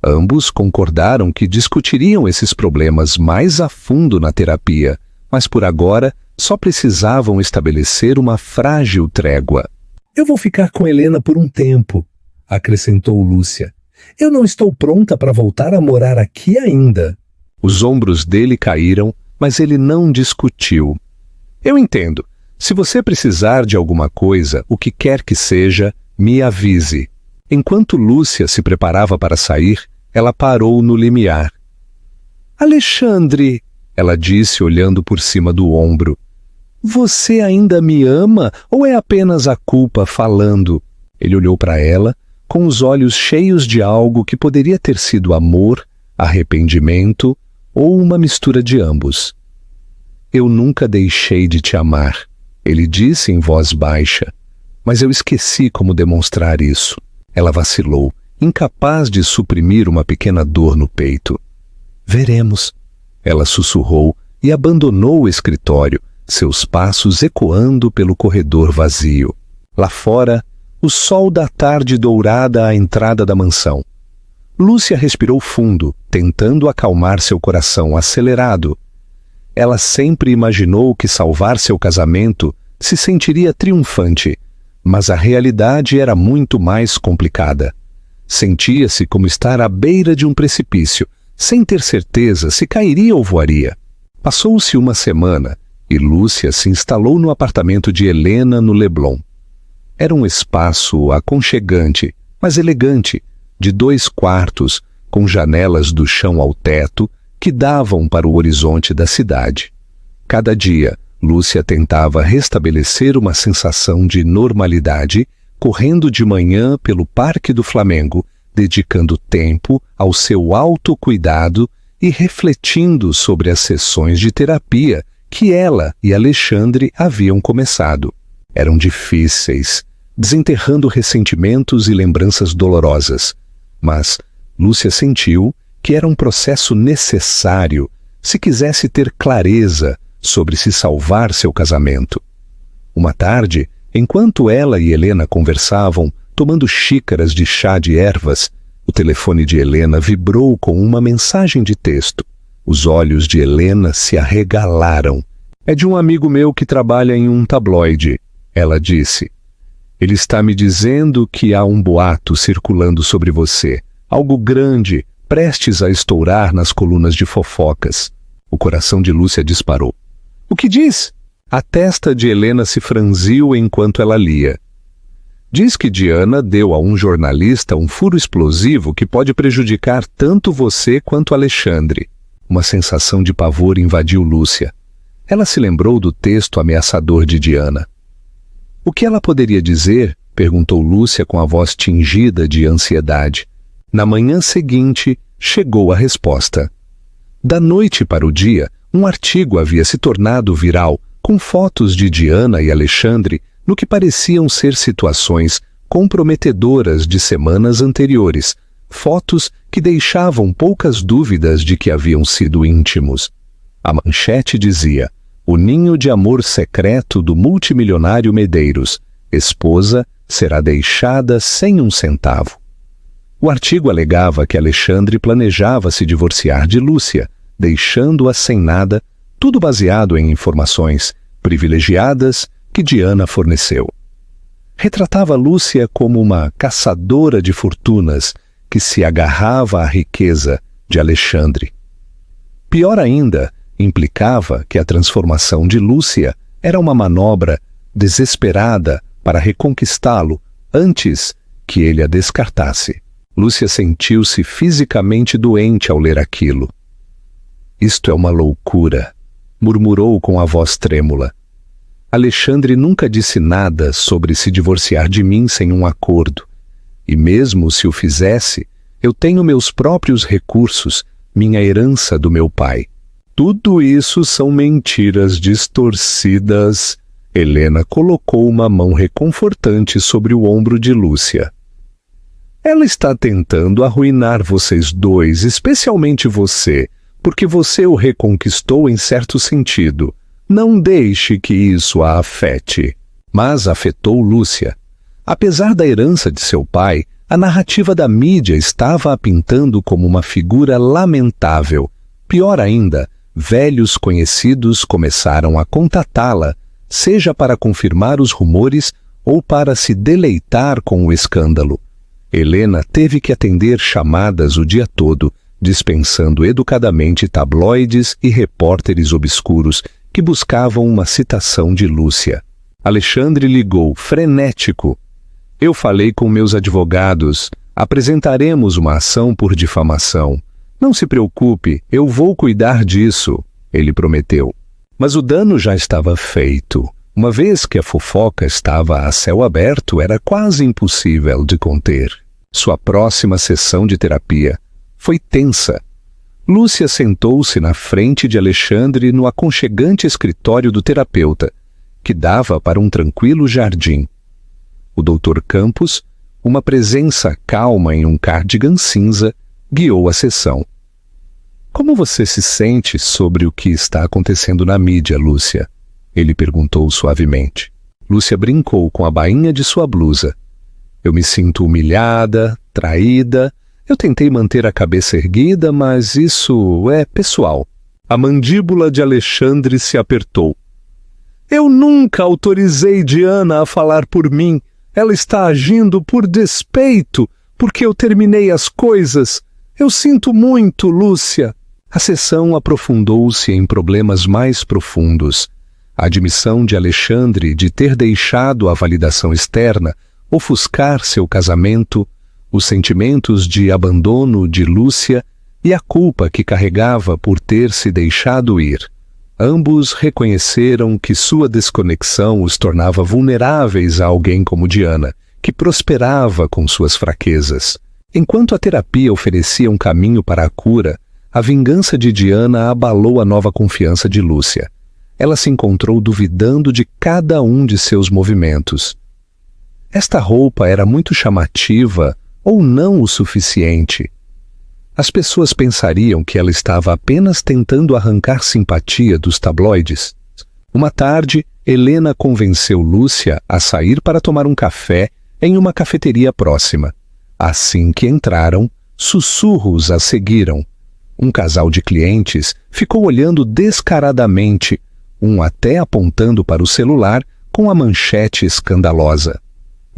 Ambos concordaram que discutiriam esses problemas mais a fundo na terapia, mas por agora só precisavam estabelecer uma frágil trégua. Eu vou ficar com Helena por um tempo, acrescentou Lúcia. Eu não estou pronta para voltar a morar aqui ainda. Os ombros dele caíram, mas ele não discutiu. Eu entendo. Se você precisar de alguma coisa, o que quer que seja, me avise. Enquanto Lúcia se preparava para sair, ela parou no limiar. Alexandre, ela disse olhando por cima do ombro. Você ainda me ama ou é apenas a culpa falando? Ele olhou para ela, com os olhos cheios de algo que poderia ter sido amor, arrependimento ou uma mistura de ambos. Eu nunca deixei de te amar, ele disse em voz baixa, mas eu esqueci como demonstrar isso. Ela vacilou, incapaz de suprimir uma pequena dor no peito. Veremos. Ela sussurrou e abandonou o escritório, seus passos ecoando pelo corredor vazio. Lá fora, o sol da tarde dourada à entrada da mansão. Lúcia respirou fundo, tentando acalmar seu coração acelerado. Ela sempre imaginou que salvar seu casamento se sentiria triunfante, mas a realidade era muito mais complicada. Sentia-se como estar à beira de um precipício, sem ter certeza se cairia ou voaria. Passou-se uma semana e Lúcia se instalou no apartamento de Helena no Leblon. Era um espaço aconchegante, mas elegante, de 2 quartos, com janelas do chão ao teto que davam para o horizonte da cidade. Cada dia, Lúcia tentava restabelecer uma sensação de normalidade, correndo de manhã pelo Parque do Flamengo, dedicando tempo ao seu autocuidado e refletindo sobre as sessões de terapia que ela e Alexandre haviam começado. Eram difíceis, desenterrando ressentimentos e lembranças dolorosas. Mas Lúcia sentiu que era um processo necessário se quisesse ter clareza sobre se salvar seu casamento. Uma tarde, enquanto ela e Helena conversavam, tomando xícaras de chá de ervas, o telefone de Helena vibrou com uma mensagem de texto. Os olhos de Helena se arregalaram. É de um amigo meu que trabalha em um tabloide, ela disse. Ele está me dizendo que há um boato circulando sobre você, algo grande, prestes a estourar nas colunas de fofocas. O coração de Lúcia disparou. O que diz? A testa de Helena se franziu enquanto ela lia. Diz que Diana deu a um jornalista um furo explosivo que pode prejudicar tanto você quanto Alexandre. Uma sensação de pavor invadiu Lúcia. Ela se lembrou do texto ameaçador de Diana. O que ela poderia dizer? Perguntou Lúcia com a voz tingida de ansiedade. Na manhã seguinte, chegou a resposta. Da noite para o dia, um artigo havia se tornado viral, com fotos de Diana e Alexandre no que pareciam ser situações comprometedoras de semanas anteriores, fotos que deixavam poucas dúvidas de que haviam sido íntimos. A manchete dizia: o ninho de amor secreto do multimilionário Medeiros. Esposa será deixada sem um centavo. O artigo alegava que Alexandre planejava se divorciar de Lúcia, deixando-a sem nada, tudo baseado em informações privilegiadas que Diana forneceu. Retratava Lúcia como uma caçadora de fortunas que se agarrava à riqueza de Alexandre. Pior ainda, implicava que a transformação de Lúcia era uma manobra desesperada para reconquistá-lo antes que ele a descartasse. Lúcia sentiu-se fisicamente doente ao ler aquilo. Isto é uma loucura, murmurou com a voz trêmula. Alexandre nunca disse nada sobre se divorciar de mim sem um acordo. E mesmo se o fizesse, eu tenho meus próprios recursos, minha herança do meu pai. Tudo isso são mentiras distorcidas. Helena colocou uma mão reconfortante sobre o ombro de Lúcia. Ela está tentando arruinar vocês dois, especialmente você, porque você o reconquistou em certo sentido. Não deixe que isso a afete. Mas afetou Lúcia. Apesar da herança de seu pai, a narrativa da mídia estava a pintando como uma figura lamentável. Pior ainda, velhos conhecidos começaram a contatá-la, seja para confirmar os rumores ou para se deleitar com o escândalo. Helena teve que atender chamadas o dia todo, dispensando educadamente tabloides e repórteres obscuros que buscavam uma citação de Lúcia. Alexandre ligou, frenético. Eu falei com meus advogados. Apresentaremos uma ação por difamação. Não se preocupe, eu vou cuidar disso, ele prometeu. Mas o dano já estava feito. Uma vez que a fofoca estava a céu aberto, era quase impossível de conter. Sua próxima sessão de terapia foi tensa. Lúcia sentou-se na frente de Alexandre no aconchegante escritório do terapeuta, que dava para um tranquilo jardim. O Dr. Campos, uma presença calma em um cardigan cinza, guiou a sessão. Como você se sente sobre o que está acontecendo na mídia, Lúcia? Ele perguntou suavemente. Lúcia brincou com a bainha de sua blusa. Eu me sinto humilhada, traída. Eu tentei manter a cabeça erguida, mas isso é pessoal. A mandíbula de Alexandre se apertou. Eu nunca autorizei Diana a falar por mim. Ela está agindo por despeito, porque eu terminei as coisas. Eu sinto muito, Lúcia. A sessão aprofundou-se em problemas mais profundos. A admissão de Alexandre de ter deixado a validação externa ofuscar seu casamento, os sentimentos de abandono de Lúcia e a culpa que carregava por ter se deixado ir. Ambos reconheceram que sua desconexão os tornava vulneráveis a alguém como Diana, que prosperava com suas fraquezas. Enquanto a terapia oferecia um caminho para a cura, a vingança de Diana abalou a nova confiança de Lúcia. Ela se encontrou duvidando de cada um de seus movimentos. Esta roupa era muito chamativa ou não o suficiente? As pessoas pensariam que ela estava apenas tentando arrancar simpatia dos tabloides. Uma tarde, Helena convenceu Lúcia a sair para tomar um café em uma cafeteria próxima. Assim que entraram, sussurros a seguiram. Um casal de clientes ficou olhando descaradamente, um até apontando para o celular com a manchete escandalosa.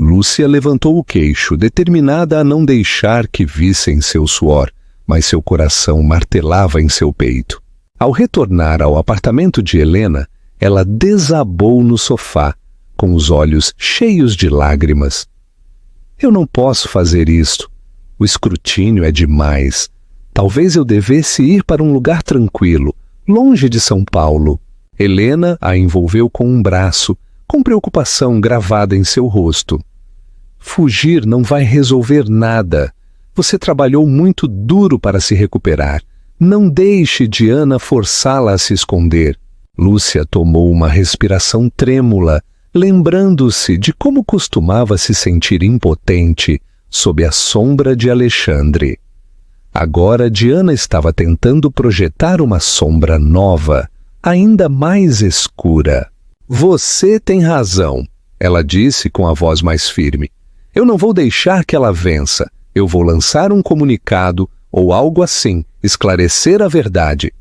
Lúcia levantou o queixo, determinada a não deixar que vissem seu suor, mas seu coração martelava em seu peito. Ao retornar ao apartamento de Helena, ela desabou no sofá, com os olhos cheios de lágrimas. Eu não posso fazer isto. O escrutínio é demais. Talvez eu devesse ir para um lugar tranquilo, longe de São Paulo. Helena a envolveu com um braço, com preocupação gravada em seu rosto. Fugir não vai resolver nada. Você trabalhou muito duro para se recuperar. Não deixe Diana forçá-la a se esconder. Lúcia tomou uma respiração trêmula, lembrando-se de como costumava se sentir impotente sob a sombra de Alexandre. Agora Diana estava tentando projetar uma sombra nova, ainda mais escura. Você tem razão, ela disse com a voz mais firme. Eu não vou deixar que ela vença. Eu vou lançar um comunicado ou algo assim, esclarecer a verdade.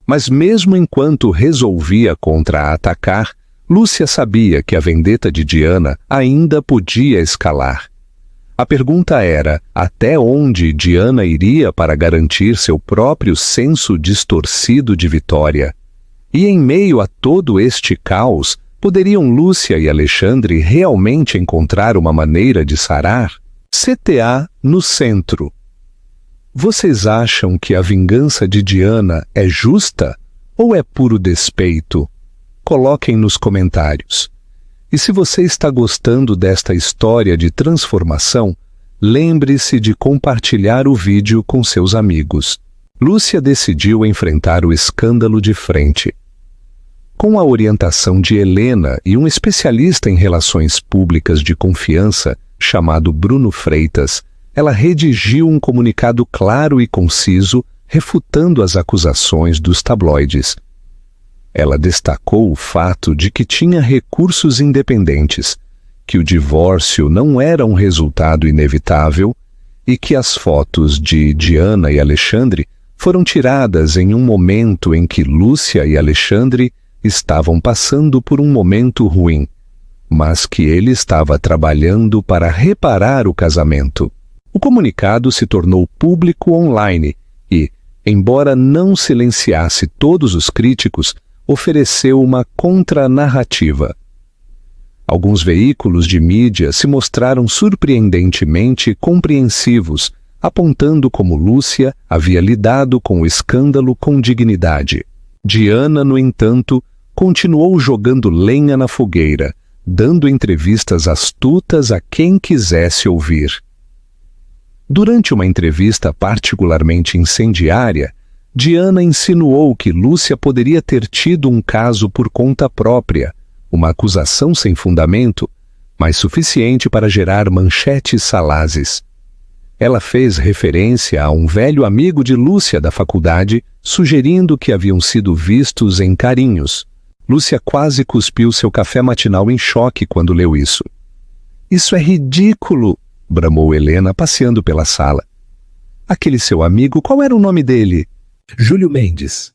Mas mesmo enquanto resolvia contra-atacar, Lúcia sabia que a vendetta de Diana ainda podia escalar. A pergunta era até onde Diana iria para garantir seu próprio senso distorcido de vitória. E em meio a todo este caos, poderiam Lúcia e Alexandre realmente encontrar uma maneira de sarar? CTA no centro. Vocês acham que a vingança de Diana é justa ou é puro despeito? Coloquem nos comentários. E se você está gostando desta história de transformação, lembre-se de compartilhar o vídeo com seus amigos. Lúcia decidiu enfrentar o escândalo de frente. Com a orientação de Helena e um especialista em relações públicas de confiança, chamado Bruno Freitas, ela redigiu um comunicado claro e conciso, refutando as acusações dos tabloides. Ela destacou o fato de que tinha recursos independentes, que o divórcio não era um resultado inevitável e que as fotos de Diana e Alexandre foram tiradas em um momento em que Lúcia e Alexandre estavam passando por um momento ruim, mas que ele estava trabalhando para reparar o casamento. O comunicado se tornou público online e, embora não silenciasse todos os críticos, ofereceu uma contranarrativa. Alguns veículos de mídia se mostraram surpreendentemente compreensivos, apontando como Lúcia havia lidado com o escândalo com dignidade. Diana, no entanto, continuou jogando lenha na fogueira, dando entrevistas astutas a quem quisesse ouvir. Durante uma entrevista particularmente incendiária, Diana insinuou que Lúcia poderia ter tido um caso por conta própria, uma acusação sem fundamento, mas suficiente para gerar manchetes salazes. Ela fez referência a um velho amigo de Lúcia da faculdade, sugerindo que haviam sido vistos em carinhos. Lúcia quase cuspiu seu café matinal em choque quando leu isso. "Isso é ridículo!" bramou Helena, passeando pela sala. "Aquele seu amigo, qual era o nome dele?" "Júlio Mendes."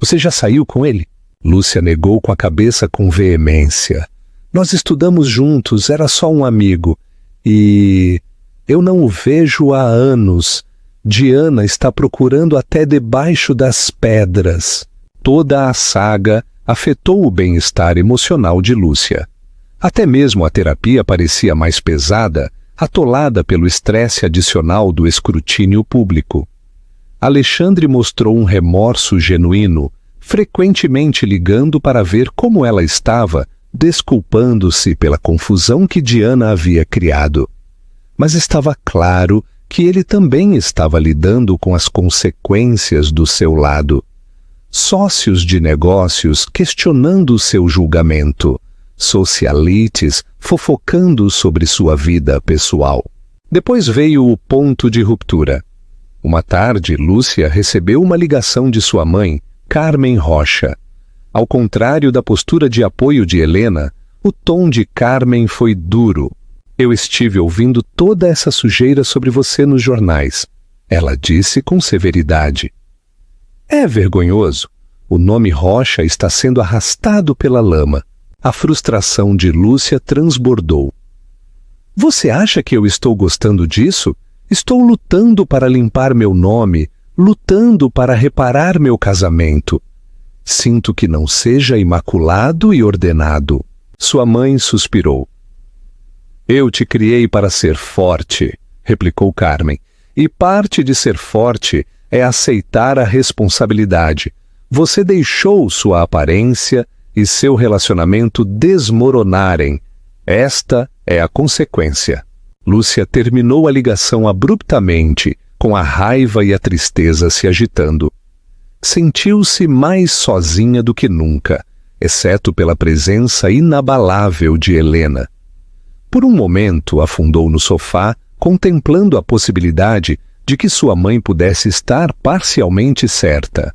"Você já saiu com ele?" Lúcia negou com a cabeça com veemência. "Nós estudamos juntos, era só um amigo. E eu não o vejo há anos. Diana está procurando até debaixo das pedras." Toda a saga afetou o bem-estar emocional de Lúcia. Até mesmo a terapia parecia mais pesada, atolada pelo estresse adicional do escrutínio público. Alexandre mostrou um remorso genuíno, frequentemente ligando para ver como ela estava, desculpando-se pela confusão que Diana havia criado. Mas estava claro que ele também estava lidando com as consequências do seu lado. Sócios de negócios questionando o seu julgamento, socialites fofocando sobre sua vida pessoal. Depois veio o ponto de ruptura. Uma tarde, Lúcia recebeu uma ligação de sua mãe, Carmen Rocha. Ao contrário da postura de apoio de Helena, o tom de Carmen foi duro. "Eu estive ouvindo toda essa sujeira sobre você nos jornais", ela disse com severidade. "É vergonhoso. O nome Rocha está sendo arrastado pela lama." A frustração de Lúcia transbordou. "Você acha que eu estou gostando disso? Estou lutando para limpar meu nome, lutando para reparar meu casamento. Sinto que não seja imaculado e ordenado." Sua mãe suspirou. "Eu te criei para ser forte", replicou Carmen, "e parte de ser forte é aceitar a responsabilidade. Você deixou sua aparência e seu relacionamento desmoronarem. Esta é a consequência." Lúcia terminou a ligação abruptamente, com a raiva e a tristeza se agitando. Sentiu-se mais sozinha do que nunca, exceto pela presença inabalável de Helena. Por um momento afundou no sofá, contemplando a possibilidade de que sua mãe pudesse estar parcialmente certa.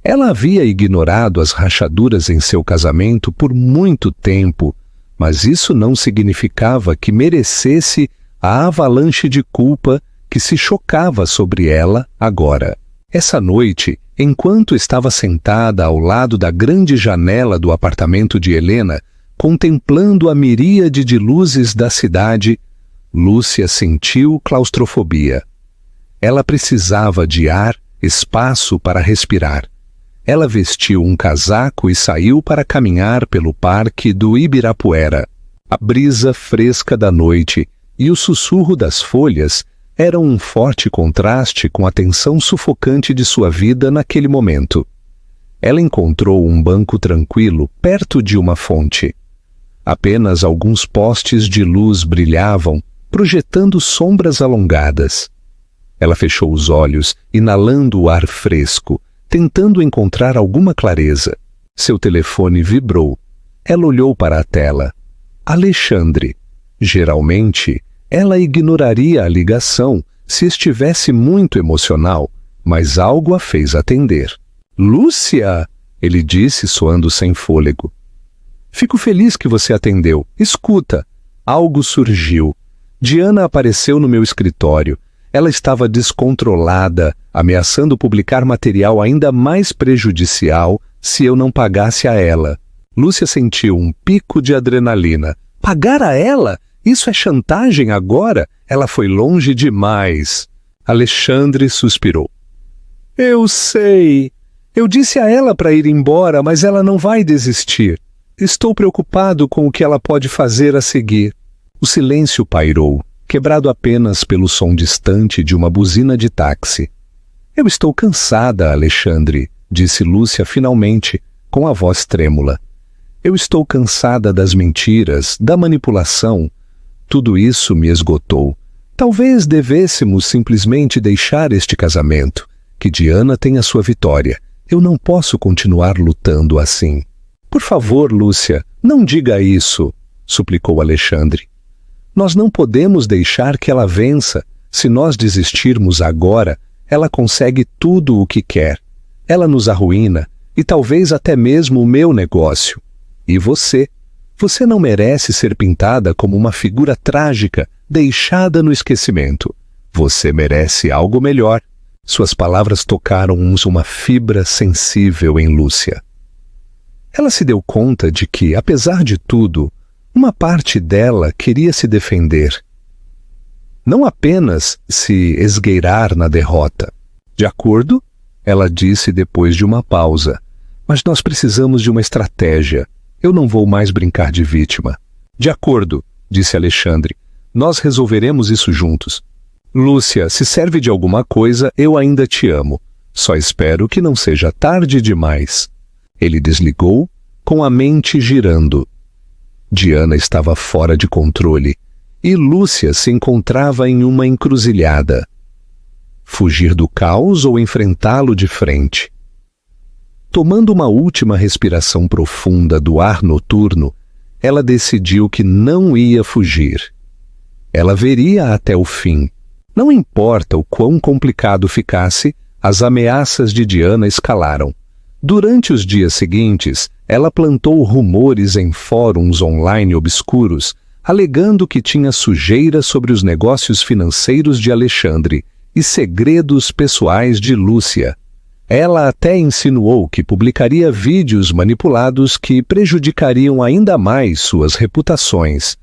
Ela havia ignorado as rachaduras em seu casamento por muito tempo, mas isso não significava que merecesse a avalanche de culpa que se chocava sobre ela agora. Essa noite, enquanto estava sentada ao lado da grande janela do apartamento de Helena, contemplando a miríade de luzes da cidade, Lúcia sentiu claustrofobia. Ela precisava de ar, espaço para respirar. Ela vestiu um casaco e saiu para caminhar pelo parque do Ibirapuera. A brisa fresca da noite e o sussurro das folhas eram um forte contraste com a tensão sufocante de sua vida naquele momento. Ela encontrou um banco tranquilo perto de uma fonte. Apenas alguns postes de luz brilhavam, projetando sombras alongadas. Ela fechou os olhos, inalando o ar fresco, tentando encontrar alguma clareza. Seu telefone vibrou. Ela olhou para a tela. Alexandre. Geralmente, ela ignoraria a ligação se estivesse muito emocional, mas algo a fez atender. "Lúcia!" ele disse, soando sem fôlego. "Fico feliz que você atendeu. Escuta." Algo surgiu. Diana apareceu no meu escritório. Ela estava descontrolada, ameaçando publicar material ainda mais prejudicial se eu não pagasse a ela. Lúcia sentiu um pico de adrenalina. Pagar a ela? Isso é chantagem agora? Ela foi longe demais. Alexandre suspirou. Eu sei. Eu disse a ela para ir embora, mas ela não vai desistir. Estou preocupado com o que ela pode fazer a seguir. O silêncio pairou, quebrado apenas pelo som distante de uma buzina de táxi. Eu estou cansada, Alexandre, disse Lúcia finalmente, com a voz trêmula. Eu estou cansada das mentiras, da manipulação. Tudo isso me esgotou. Talvez devêssemos simplesmente deixar este casamento. Que Diana tenha sua vitória. Eu não posso continuar lutando assim. Por favor, Lúcia, não diga isso, suplicou Alexandre. Nós não podemos deixar que ela vença. Se nós desistirmos agora, ela consegue tudo o que quer. Ela nos arruína e talvez até mesmo o meu negócio. E você? Você não merece ser pintada como uma figura trágica, deixada no esquecimento. Você merece algo melhor. Suas palavras tocaram uma fibra sensível em Lúcia. Ela se deu conta de que, apesar de tudo, uma parte dela queria se defender. Não apenas se esgueirar na derrota. De acordo? Ela disse depois de uma pausa. Mas nós precisamos de uma estratégia. Eu não vou mais brincar de vítima. De acordo, disse Alexandre. Nós resolveremos isso juntos. Lúcia, se serve de alguma coisa, eu ainda te amo. Só espero que não seja tarde demais. Ele desligou, com a mente girando. Diana estava fora de controle e Lúcia se encontrava em uma encruzilhada. Fugir do caos ou enfrentá-lo de frente? Tomando uma última respiração profunda do ar noturno, ela decidiu que não ia fugir. Ela veria até o fim. Não importa o quão complicado ficasse, as ameaças de Diana escalaram. Durante os dias seguintes, ela plantou rumores em fóruns online obscuros, alegando que tinha sujeira sobre os negócios financeiros de Alexandre e segredos pessoais de Lúcia. Ela até insinuou que publicaria vídeos manipulados que prejudicariam ainda mais suas reputações.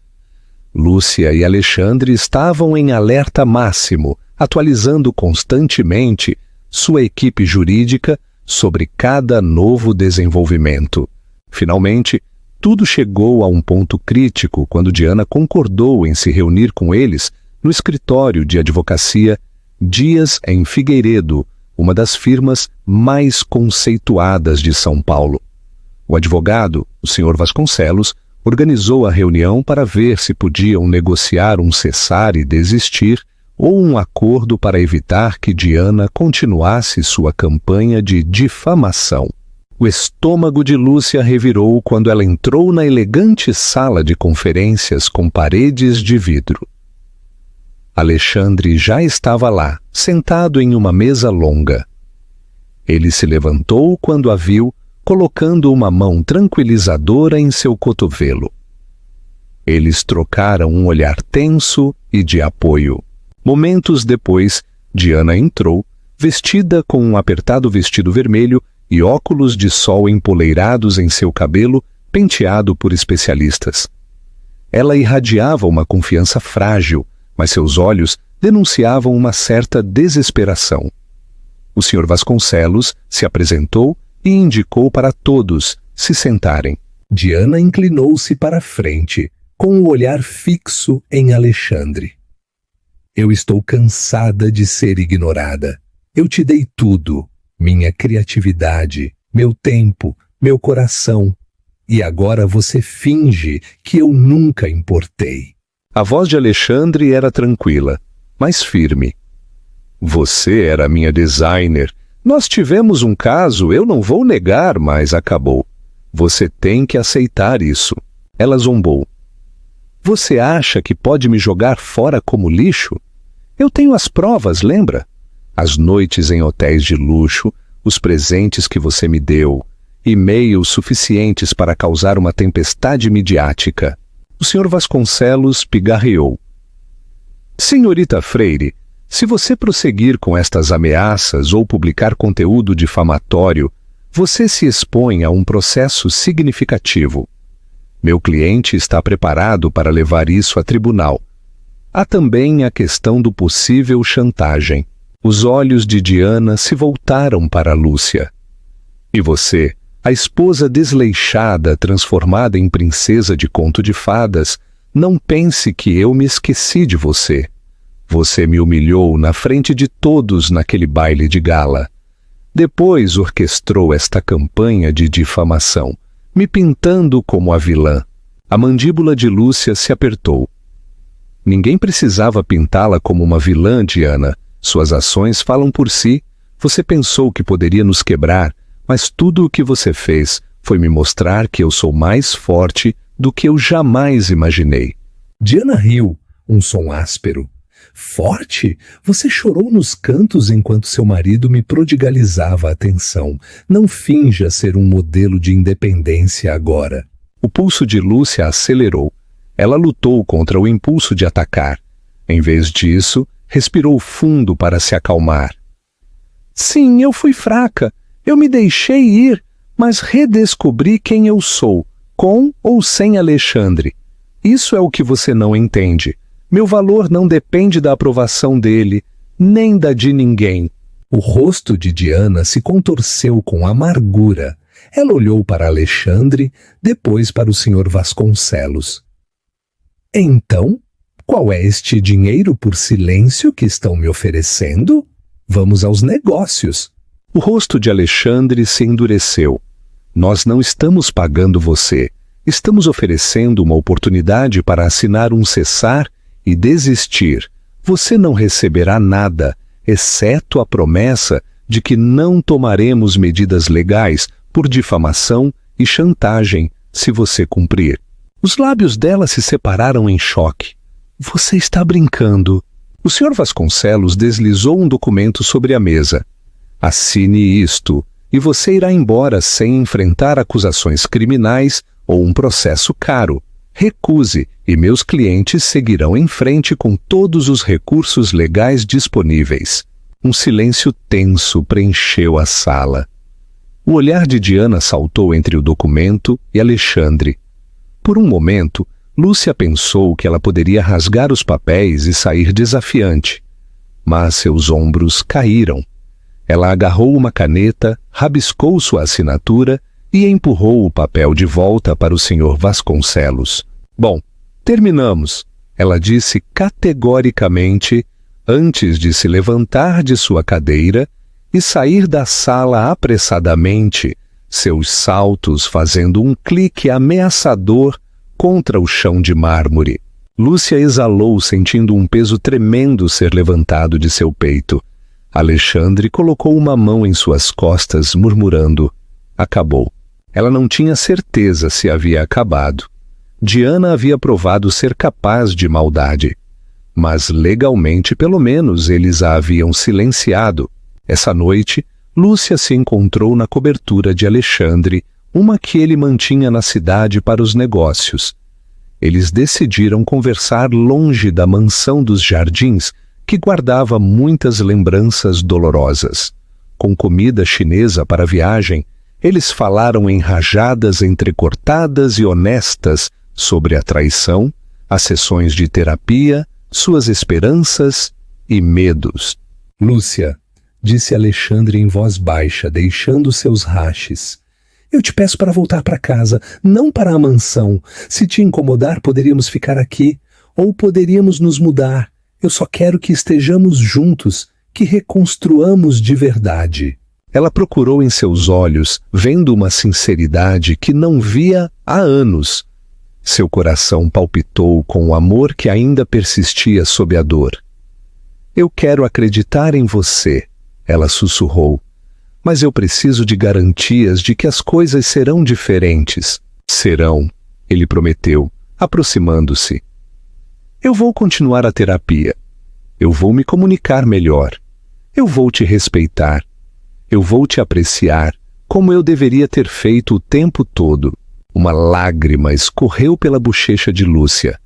Lúcia e Alexandre estavam em alerta máximo, atualizando constantemente sua equipe jurídica sobre cada novo desenvolvimento. Finalmente, tudo chegou a um ponto crítico quando Diana concordou em se reunir com eles no escritório de advocacia Dias em Figueiredo, uma das firmas mais conceituadas de São Paulo. O advogado, o Sr. Vasconcelos, organizou a reunião para ver se podiam negociar um cessar e desistir ou um acordo para evitar que Diana continuasse sua campanha de difamação. O estômago de Lúcia revirou quando ela entrou na elegante sala de conferências com paredes de vidro. Alexandre já estava lá, sentado em uma mesa longa. Ele se levantou quando a viu, colocando uma mão tranquilizadora em seu cotovelo. Eles trocaram um olhar tenso e de apoio. Momentos depois, Diana entrou, vestida com um apertado vestido vermelho e óculos de sol empoleirados em seu cabelo, penteado por especialistas. Ela irradiava uma confiança frágil, mas seus olhos denunciavam uma certa desesperação. O Sr. Vasconcelos se apresentou e indicou para todos se sentarem. Diana inclinou-se para a frente, com o olhar fixo em Alexandre. Eu estou cansada de ser ignorada. Eu te dei tudo, minha criatividade, meu tempo, meu coração. E agora você finge que eu nunca importei. A voz de Alexandre era tranquila, mas firme. Você era minha designer. Nós tivemos um caso, eu não vou negar, mas acabou. Você tem que aceitar isso. Ela zombou. Você acha que pode me jogar fora como lixo? Eu tenho as provas, lembra? As noites em hotéis de luxo, os presentes que você me deu, e-mails suficientes para causar uma tempestade midiática. O Sr. Vasconcelos pigarreou. Senhorita Freire, se você prosseguir com estas ameaças ou publicar conteúdo difamatório, você se expõe a um processo significativo. Meu cliente está preparado para levar isso a tribunal. Há também a questão do possível chantagem. Os olhos de Diana se voltaram para Lúcia. E você A esposa desleixada, transformada em princesa de conto de fadas, não pense que eu me esqueci de você. Você me humilhou na frente de todos naquele baile de gala. Depois orquestrou esta campanha de difamação, me pintando como a vilã. A mandíbula de Lúcia se apertou. Ninguém precisava pintá-la como uma vilã, Diana. Suas ações falam por si. Você pensou que poderia nos quebrar, mas tudo o que você fez foi me mostrar que eu sou mais forte do que eu jamais imaginei. Diana riu, um som áspero. Forte? Você chorou nos cantos enquanto seu marido me prodigalizava atenção. Não finja ser um modelo de independência agora. O pulso de Lúcia acelerou. Ela lutou contra o impulso de atacar. Em vez disso, respirou fundo para se acalmar. Sim, eu fui fraca. Eu me deixei ir, mas redescobri quem eu sou, com ou sem Alexandre. Isso é o que você não entende. Meu valor não depende da aprovação dele, nem da de ninguém. O rosto de Diana se contorceu com amargura. Ela olhou para Alexandre, depois para o Sr. Vasconcelos. Então, qual é este dinheiro por silêncio que estão me oferecendo? Vamos aos negócios. O rosto de Alexandre se endureceu. Nós não estamos pagando você. Estamos oferecendo uma oportunidade para assinar um cessar e desistir. Você não receberá nada, exceto a promessa de que não tomaremos medidas legais por difamação e chantagem se você cumprir. Os lábios dela se separaram em choque. Você está brincando. O Sr. Vasconcelos deslizou um documento sobre a mesa. Assine isto, e você irá embora sem enfrentar acusações criminais ou um processo caro. Recuse, e meus clientes seguirão em frente com todos os recursos legais disponíveis. Um silêncio tenso preencheu a sala. O olhar de Diana saltou entre o documento e Alexandre. Por um momento, Lúcia pensou que ela poderia rasgar os papéis e sair desafiante. Mas seus ombros caíram. Ela agarrou uma caneta, rabiscou sua assinatura e empurrou o papel de volta para o Sr. Vasconcelos. Bom, terminamos, ela disse categoricamente, antes de se levantar de sua cadeira e sair da sala apressadamente, seus saltos fazendo um clique ameaçador contra o chão de mármore. Lúcia exalou, sentindo um peso tremendo ser levantado de seu peito. Alexandre colocou uma mão em suas costas, murmurando: acabou. Ela não tinha certeza se havia acabado. Diana havia provado ser capaz de maldade. Mas legalmente, pelo menos, eles a haviam silenciado. Essa noite, Lúcia se encontrou na cobertura de Alexandre, uma que ele mantinha na cidade para os negócios. Eles decidiram conversar longe da mansão dos jardins, que guardava muitas lembranças dolorosas. Com comida chinesa para a viagem, eles falaram em rajadas entrecortadas e honestas sobre a traição, as sessões de terapia, suas esperanças e medos. Lúcia, disse Alexandre em voz baixa, deixando seus raches. Eu te peço para voltar para casa, não para a mansão. Se te incomodar, poderíamos ficar aqui, ou poderíamos nos mudar. Eu só quero que estejamos juntos, que reconstruamos de verdade. Ela procurou em seus olhos, vendo uma sinceridade que não via há anos. Seu coração palpitou com o amor que ainda persistia sob a dor. Eu quero acreditar em você, ela sussurrou. Mas eu preciso de garantias de que as coisas serão diferentes. Serão, ele prometeu, aproximando-se. Eu vou continuar a terapia. Eu vou me comunicar melhor. Eu vou te respeitar. Eu vou te apreciar, como eu deveria ter feito o tempo todo. Uma lágrima escorreu pela bochecha de Lúcia.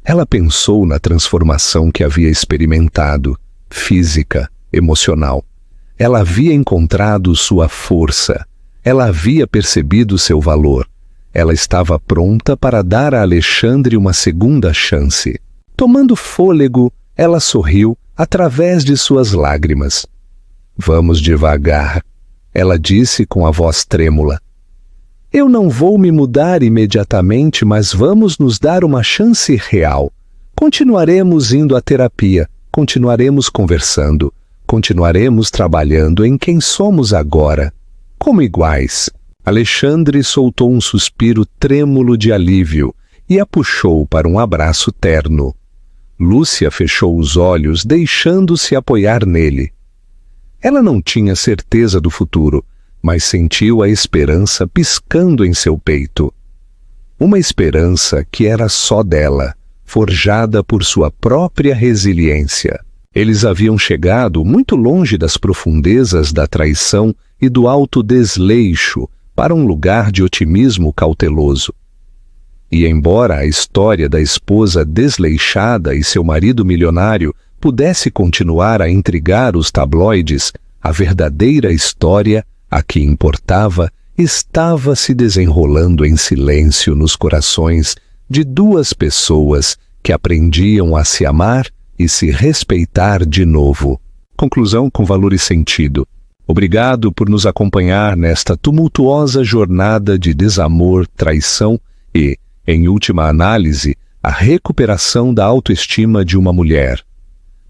Ela pensou na transformação que havia experimentado, física, emocional. Ela havia encontrado sua força. Ela havia percebido seu valor. Ela estava pronta para dar a Alexandre uma segunda chance. Tomando fôlego, ela sorriu através de suas lágrimas. Vamos devagar, ela disse com a voz trêmula. Eu não vou me mudar imediatamente, mas vamos nos dar uma chance real. Continuaremos indo à terapia, continuaremos conversando, continuaremos trabalhando em quem somos agora, como iguais. Alexandre soltou um suspiro trêmulo de alívio e a puxou para um abraço terno. Lúcia fechou os olhos, deixando-se apoiar nele. Ela não tinha certeza do futuro, mas sentiu a esperança piscando em seu peito. Uma esperança que era só dela, forjada por sua própria resiliência. Eles haviam chegado muito longe das profundezas da traição e do autodesleixo para um lugar de otimismo cauteloso. E embora a história da esposa desleixada e seu marido milionário pudesse continuar a intrigar os tabloides, a verdadeira história, a que importava, estava se desenrolando em silêncio nos corações de duas pessoas que aprendiam a se amar e se respeitar de novo. Conclusão com valor e sentido. Obrigado por nos acompanhar nesta tumultuosa jornada de desamor, traição e, em última análise, a recuperação da autoestima de uma mulher.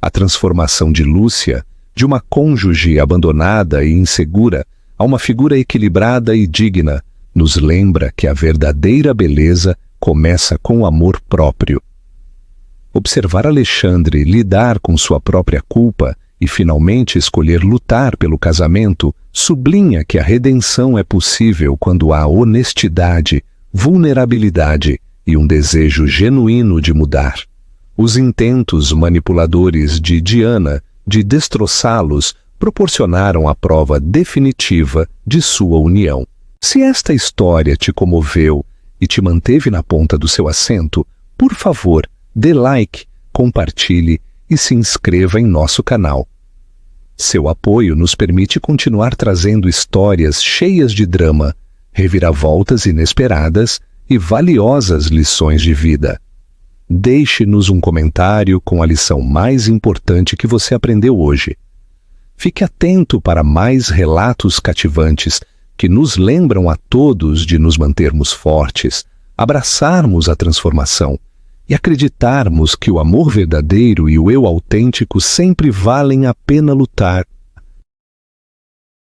A transformação de Lúcia, de uma cônjuge abandonada e insegura, a uma figura equilibrada e digna, nos lembra que a verdadeira beleza começa com o amor próprio. Observar Alexandre lidar com sua própria culpa e finalmente escolher lutar pelo casamento sublinha que a redenção é possível quando há honestidade, vulnerabilidade e um desejo genuíno de mudar. Os intentos manipuladores de Diana de destroçá-los proporcionaram a prova definitiva de sua união. Se esta história te comoveu e te manteve na ponta do seu assento, por favor, dê like, compartilhe e se inscreva em nosso canal. Seu apoio nos permite continuar trazendo histórias cheias de drama, reviravoltas inesperadas e valiosas lições de vida. Deixe-nos um comentário com a lição mais importante que você aprendeu hoje. Fique atento para mais relatos cativantes que nos lembram a todos de nos mantermos fortes, abraçarmos a transformação e acreditarmos que o amor verdadeiro e o eu autêntico sempre valem a pena lutar.